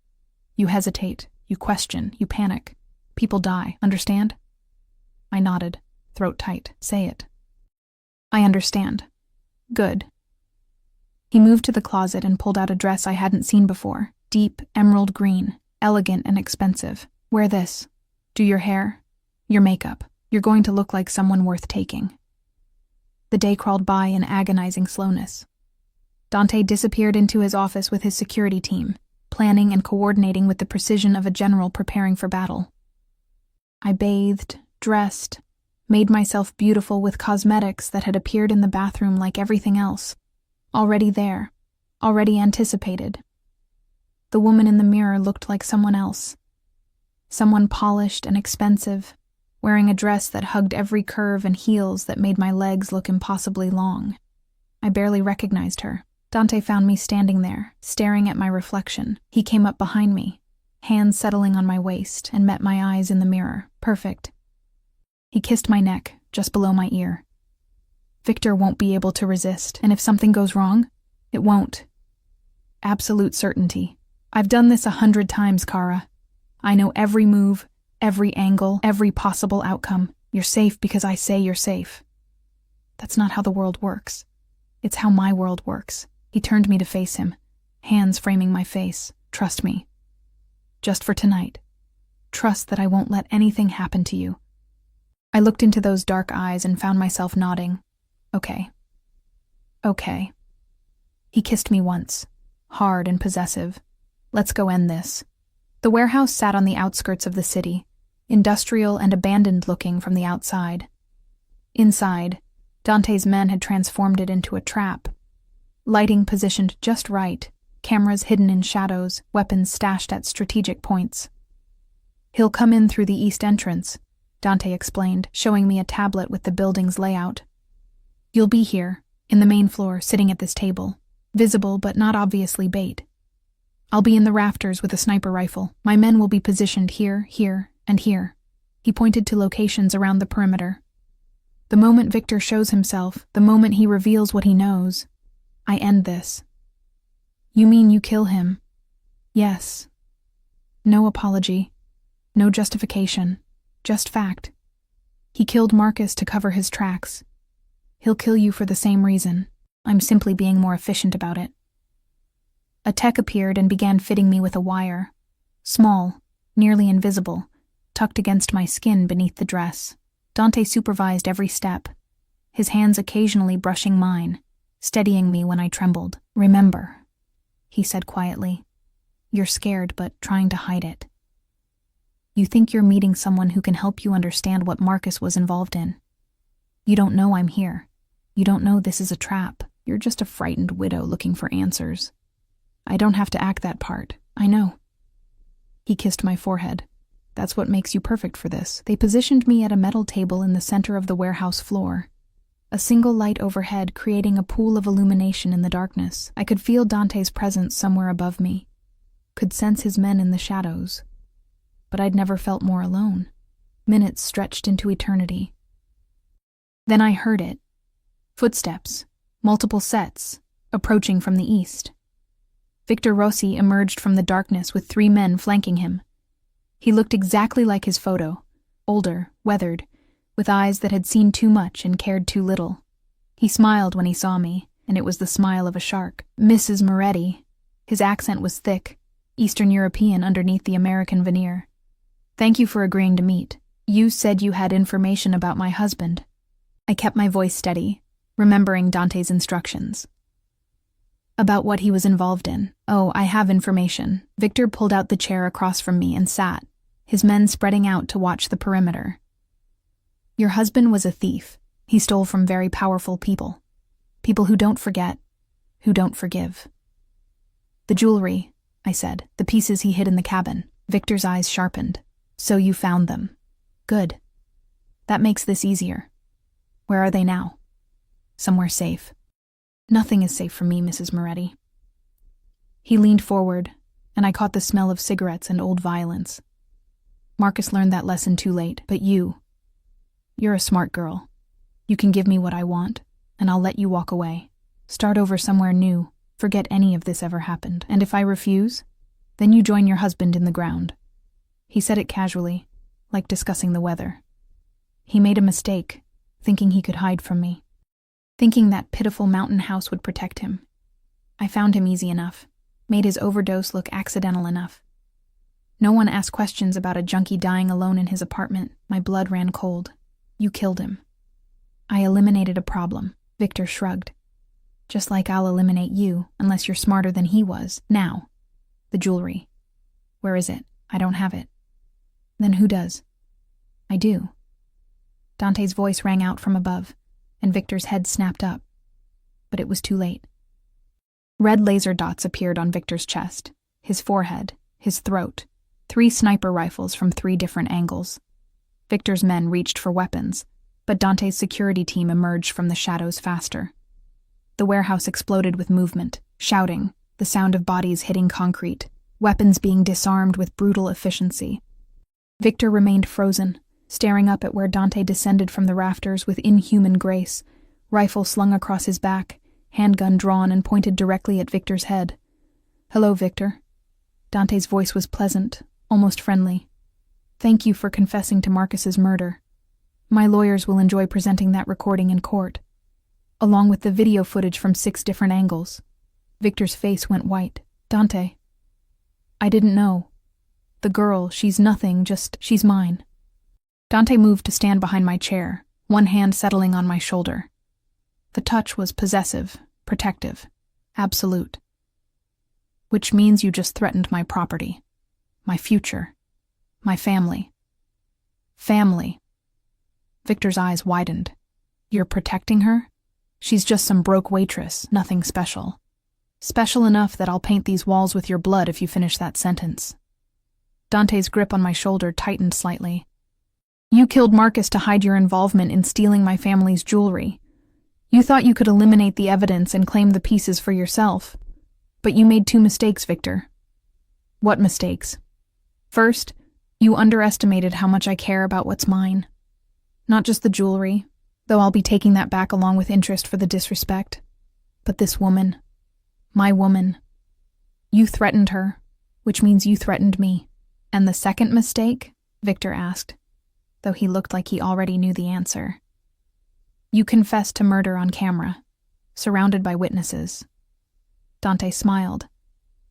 You hesitate, you question, you panic. People die, understand? I nodded, throat tight. Say it. I understand. Good. He moved to the closet and pulled out a dress I hadn't seen before. Deep, emerald green, elegant and expensive. Wear this. Do your hair, your makeup. You're going to look like someone worth taking. The day crawled by in agonizing slowness. Dante disappeared into his office with his security team, planning and coordinating with the precision of a general preparing for battle. I bathed, dressed, made myself beautiful with cosmetics that had appeared in the bathroom like everything else. Already there, already anticipated. The woman in the mirror looked like someone else. Someone polished and expensive, wearing a dress that hugged every curve and heels that made my legs look impossibly long. I barely recognized her. Dante found me standing there, staring at my reflection. He came up behind me, hands settling on my waist, and met my eyes in the mirror. Perfect. He kissed my neck, just below my ear. Victor won't be able to resist, and if something goes wrong, it won't. Absolute certainty. I've done this 100 times, Kara. I know every move, every angle, every possible outcome. You're safe because I say you're safe. That's not how the world works. It's how my world works. He turned me to face him, hands framing my face. Trust me. Just for tonight. Trust that I won't let anything happen to you. I looked into those dark eyes and found myself nodding. Okay. Okay. He kissed me once, hard and possessive. Let's go end this. The warehouse sat on the outskirts of the city, industrial and abandoned looking from the outside. Inside, Dante's men had transformed it into a trap. Lighting positioned just right, cameras hidden in shadows, weapons stashed at strategic points. He'll come in through the east entrance, Dante explained, showing me a tablet with the building's layout. You'll be here, in the main floor, sitting at this table, visible but not obviously bait. I'll be in the rafters with a sniper rifle. My men will be positioned here, here, and here. He pointed to locations around the perimeter. The moment Victor shows himself, the moment he reveals what he knows, I end this. You mean you kill him? Yes. No apology. No justification. Just fact. He killed Marcus to cover his tracks. He'll kill you for the same reason. I'm simply being more efficient about it. A tech appeared and began fitting me with a wire. Small, nearly invisible, tucked against my skin beneath the dress. Dante supervised every step, his hands occasionally brushing mine, steadying me when I trembled. Remember, he said quietly, you're scared but trying to hide it. You think you're meeting someone who can help you understand what Marcus was involved in. You don't know I'm here. You don't know this is a trap. You're just a frightened widow looking for answers. I don't have to act that part. I know. He kissed my forehead. That's what makes you perfect for this. They positioned me at a metal table in the center of the warehouse floor. A single light overhead creating a pool of illumination in the darkness. I could feel Dante's presence somewhere above me. Could sense his men in the shadows. But I'd never felt more alone. Minutes stretched into eternity. Then I heard it. Footsteps. Multiple sets. Approaching from the east. Victor Rossi emerged from the darkness with 3 men flanking him. He looked exactly like his photo, older, weathered, with eyes that had seen too much and cared too little. He smiled when he saw me, and it was the smile of a shark. Mrs. Moretti. His accent was thick, Eastern European underneath the American veneer. Thank you for agreeing to meet. You said you had information about my husband. I kept my voice steady, remembering Dante's instructions. About what he was involved in. Oh, I have information. Victor pulled out the chair across from me and sat, his men spreading out to watch the perimeter. Your husband was a thief. He stole from very powerful people. People who don't forget, who don't forgive. The jewelry, I said, the pieces he hid in the cabin. Victor's eyes sharpened. So you found them. Good. That makes this easier. Where are they now? Somewhere safe. Nothing is safe for me, Mrs. Moretti. He leaned forward, and I caught the smell of cigarettes and old violence. Marcus learned that lesson too late, but you're a smart girl. You can give me what I want, and I'll let you walk away. Start over somewhere new, forget any of this ever happened, and if I refuse, then you join your husband in the ground. He said it casually, like discussing the weather. He made a mistake, thinking he could hide from me. Thinking that pitiful mountain house would protect him. I found him easy enough, made his overdose look accidental enough. No one asked questions about a junkie dying alone in his apartment. My blood ran cold. You killed him. I eliminated a problem. Victor shrugged. Just like I'll eliminate you, unless you're smarter than he was. Now. The jewelry. Where is it? I don't have it. Then who does? I do. Dante's voice rang out from above, and Victor's head snapped up. But it was too late. Red laser dots appeared on Victor's chest, his forehead, his throat, 3 sniper rifles from 3 different angles. Victor's men reached for weapons, but Dante's security team emerged from the shadows faster. The warehouse exploded with movement, shouting, the sound of bodies hitting concrete, weapons being disarmed with brutal efficiency. Victor remained frozen, staring up at where Dante descended from the rafters with inhuman grace, rifle slung across his back, handgun drawn and pointed directly at Victor's head. Hello, Victor. Dante's voice was pleasant, almost friendly. Thank you for confessing to Marcus's murder. My lawyers will enjoy presenting that recording in court, along with the video footage from 6 different angles. Victor's face went white. Dante. I didn't know. The girl, she's nothing, she's mine. Dante moved to stand behind my chair, one hand settling on my shoulder. The touch was possessive, protective, absolute. Which means you just threatened my property, my future, my family. Family. Victor's eyes widened. You're protecting her? She's just some broke waitress, nothing special. Special enough that I'll paint these walls with your blood if you finish that sentence. Dante's grip on my shoulder tightened slightly. You killed Marcus to hide your involvement in stealing my family's jewelry. You thought you could eliminate the evidence and claim the pieces for yourself. But you made two mistakes, Victor. What mistakes? First, you underestimated how much I care about what's mine. Not just the jewelry, though I'll be taking that back along with interest for the disrespect. But this woman. My woman. You threatened her, which means you threatened me. And the second mistake? Victor asked, though he looked like he already knew the answer. You confessed to murder on camera, surrounded by witnesses. Dante smiled,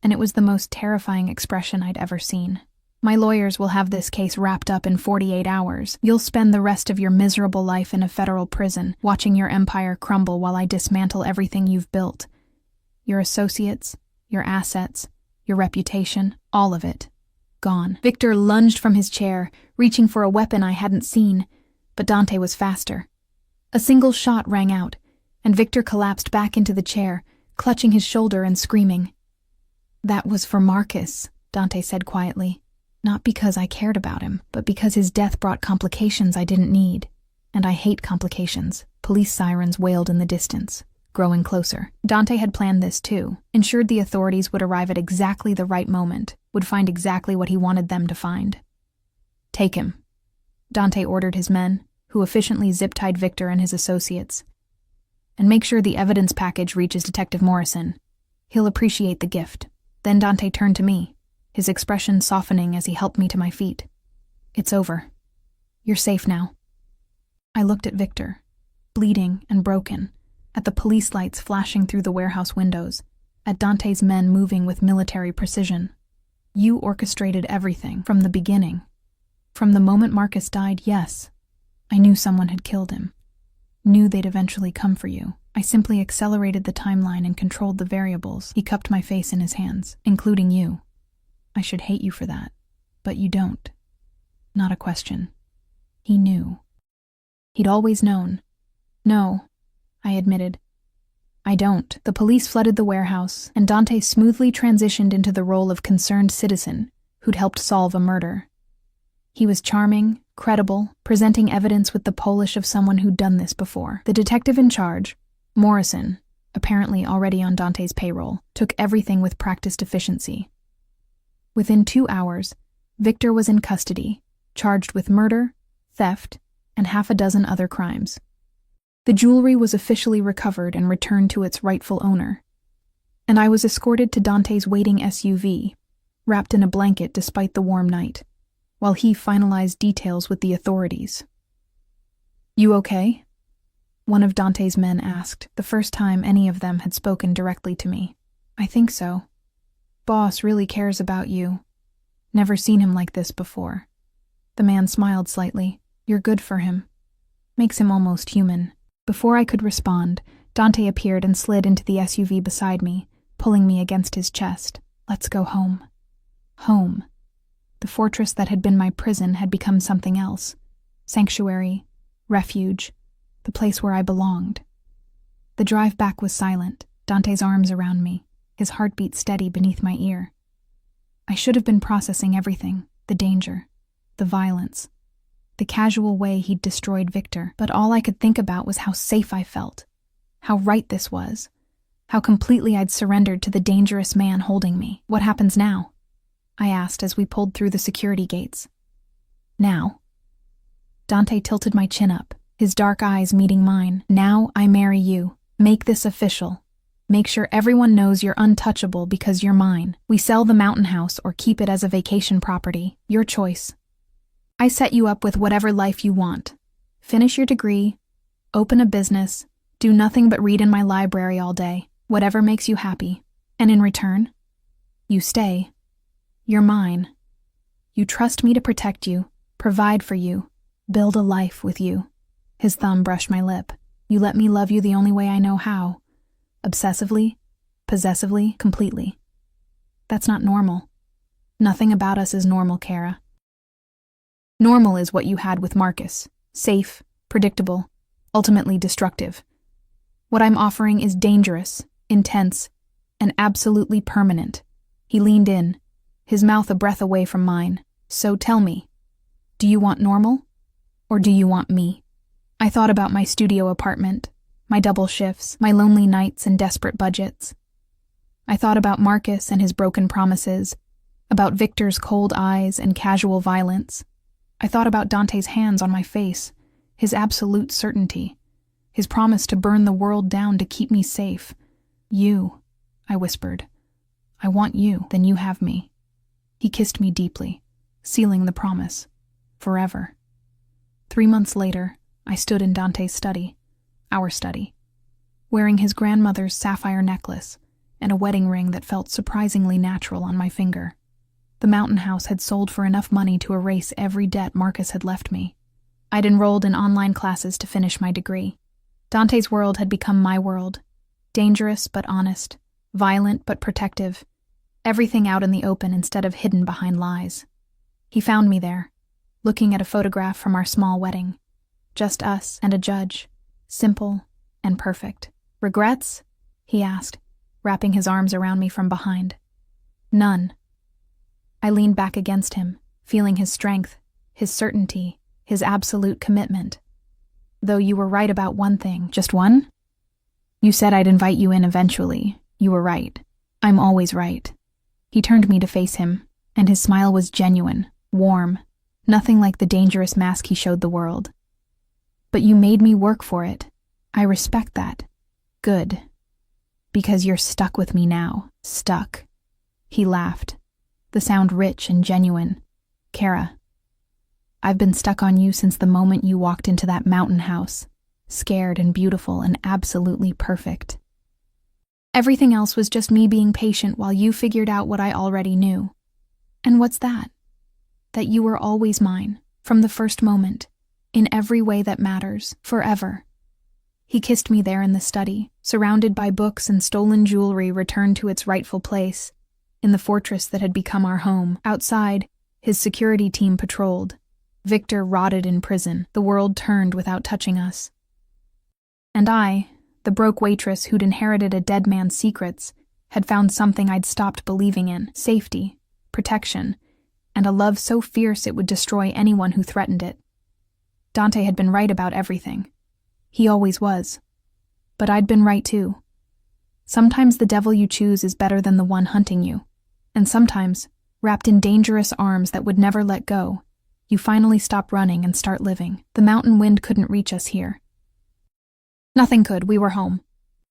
and it was the most terrifying expression I'd ever seen. My lawyers will have this case wrapped up in 48 hours. You'll spend the rest of your miserable life in a federal prison, watching your empire crumble while I dismantle everything you've built. Your associates, your assets, your reputation, all of it. Gone. Victor lunged from his chair, reaching for a weapon I hadn't seen, but Dante was faster. A single shot rang out, and Victor collapsed back into the chair, clutching his shoulder and screaming. That was for Marcus, Dante said quietly. Not because I cared about him, but because his death brought complications I didn't need. And I hate complications. Police sirens wailed in the distance, growing closer. Dante had planned this too, ensured the authorities would arrive at exactly the right moment, would find exactly what he wanted them to find. Take him, Dante ordered his men, who efficiently zip-tied Victor and his associates. And make sure the evidence package reaches Detective Morrison. He'll appreciate the gift. Then Dante turned to me, his expression softening as he helped me to my feet. It's over. You're safe now. I looked at Victor, bleeding and broken, at the police lights flashing through the warehouse windows, at Dante's men moving with military precision. You orchestrated everything from the beginning. From the moment Marcus died, yes. I knew someone had killed him. Knew they'd eventually come for you. I simply accelerated the timeline and controlled the variables. He cupped my face in his hands, including you. I should hate you for that, but you don't. Not a question. He knew. He'd always known. No, I admitted. I don't. The police flooded the warehouse, and Dante smoothly transitioned into the role of concerned citizen who'd helped solve a murder. He was charming, credible, presenting evidence with the polish of someone who'd done this before. The detective in charge, Morrison, apparently already on Dante's payroll, took everything with practiced efficiency. Within 2 hours, Victor was in custody, charged with murder, theft, and half a dozen other crimes. The jewelry was officially recovered and returned to its rightful owner, and I was escorted to Dante's waiting SUV, wrapped in a blanket despite the warm night, while he finalized details with the authorities. You okay? One of Dante's men asked, the first time any of them had spoken directly to me. I think so. Boss really cares about you. Never seen him like this before. The man smiled slightly. You're good for him. Makes him almost human. Before I could respond, Dante appeared and slid into the SUV beside me, pulling me against his chest. Let's go home. Home. The fortress that had been my prison had become something else. Sanctuary, refuge, the place where I belonged. The drive back was silent, Dante's arms around me, his heartbeat steady beneath my ear. I should have been processing everything, the danger, the violence, the casual way he'd destroyed Victor, but all I could think about was how safe I felt, how right this was, how completely I'd surrendered to the dangerous man holding me. What happens now? I asked as we pulled through the security gates. Now? Dante tilted my chin up, his dark eyes meeting mine. Now I marry you. Make this official. Make sure everyone knows you're untouchable because you're mine. We sell the mountain house or keep it as a vacation property. Your choice. I set you up with whatever life you want. Finish your degree, open a business, do nothing but read in my library all day, whatever makes you happy. And in return, you stay. You're mine. You trust me to protect you, provide for you, build a life with you. His thumb brushed my lip. You let me love you the only way I know how. Obsessively, possessively, completely. That's not normal. Nothing about us is normal, Kara. Normal is what you had with Marcus. Safe, predictable, ultimately destructive. What I'm offering is dangerous, intense, and absolutely permanent. He leaned in, his mouth a breath away from mine, So tell me, do you want normal? Or do you want me? I thought about my studio apartment, my double shifts, my lonely nights and desperate budgets. I thought about Marcus and his broken promises, about Victor's cold eyes and casual violence. I thought about Dante's hands on my face, his absolute certainty, his promise to burn the world down to keep me safe. You, I whispered. I want you, then you have me. He kissed me deeply, sealing the promise, forever. 3 months later, I stood in Dante's study, our study, wearing his grandmother's sapphire necklace and a wedding ring that felt surprisingly natural on my finger. The mountain house had sold for enough money to erase every debt Marcus had left me. I'd enrolled in online classes to finish my degree. Dante's world had become my world, dangerous but honest, violent but protective, everything out in the open instead of hidden behind lies. He found me there, looking at a photograph from our small wedding. Just us and a judge, simple and perfect. Regrets? He asked, wrapping his arms around me from behind. None. I leaned back against him, feeling his strength, his certainty, his absolute commitment. Though you were right about one thing. Just one? You said I'd invite you in eventually. You were right. I'm always right. He turned me to face him, and his smile was genuine, warm, nothing like the dangerous mask he showed the world. But you made me work for it. I respect that. Good. Because you're stuck with me now. Stuck. He laughed, the sound rich and genuine. Kara, I've been stuck on you since the moment you walked into that mountain house, scared and beautiful and absolutely perfect. Everything else was just me being patient while you figured out what I already knew. And what's that? That you were always mine, from the first moment, in every way that matters, forever. He kissed me there in the study, surrounded by books and stolen jewelry returned to its rightful place, in the fortress that had become our home. Outside, his security team patrolled. Victor rotted in prison, the world turned without touching us. And I, the broke waitress who'd inherited a dead man's secrets, had found something I'd stopped believing in: safety, protection, and a love so fierce it would destroy anyone who threatened it. Dante had been right about everything. He always was. But I'd been right too. Sometimes the devil you choose is better than the one hunting you. And sometimes, wrapped in dangerous arms that would never let go, you finally stop running and start living. The mountain wind couldn't reach us here. Nothing could. We were home.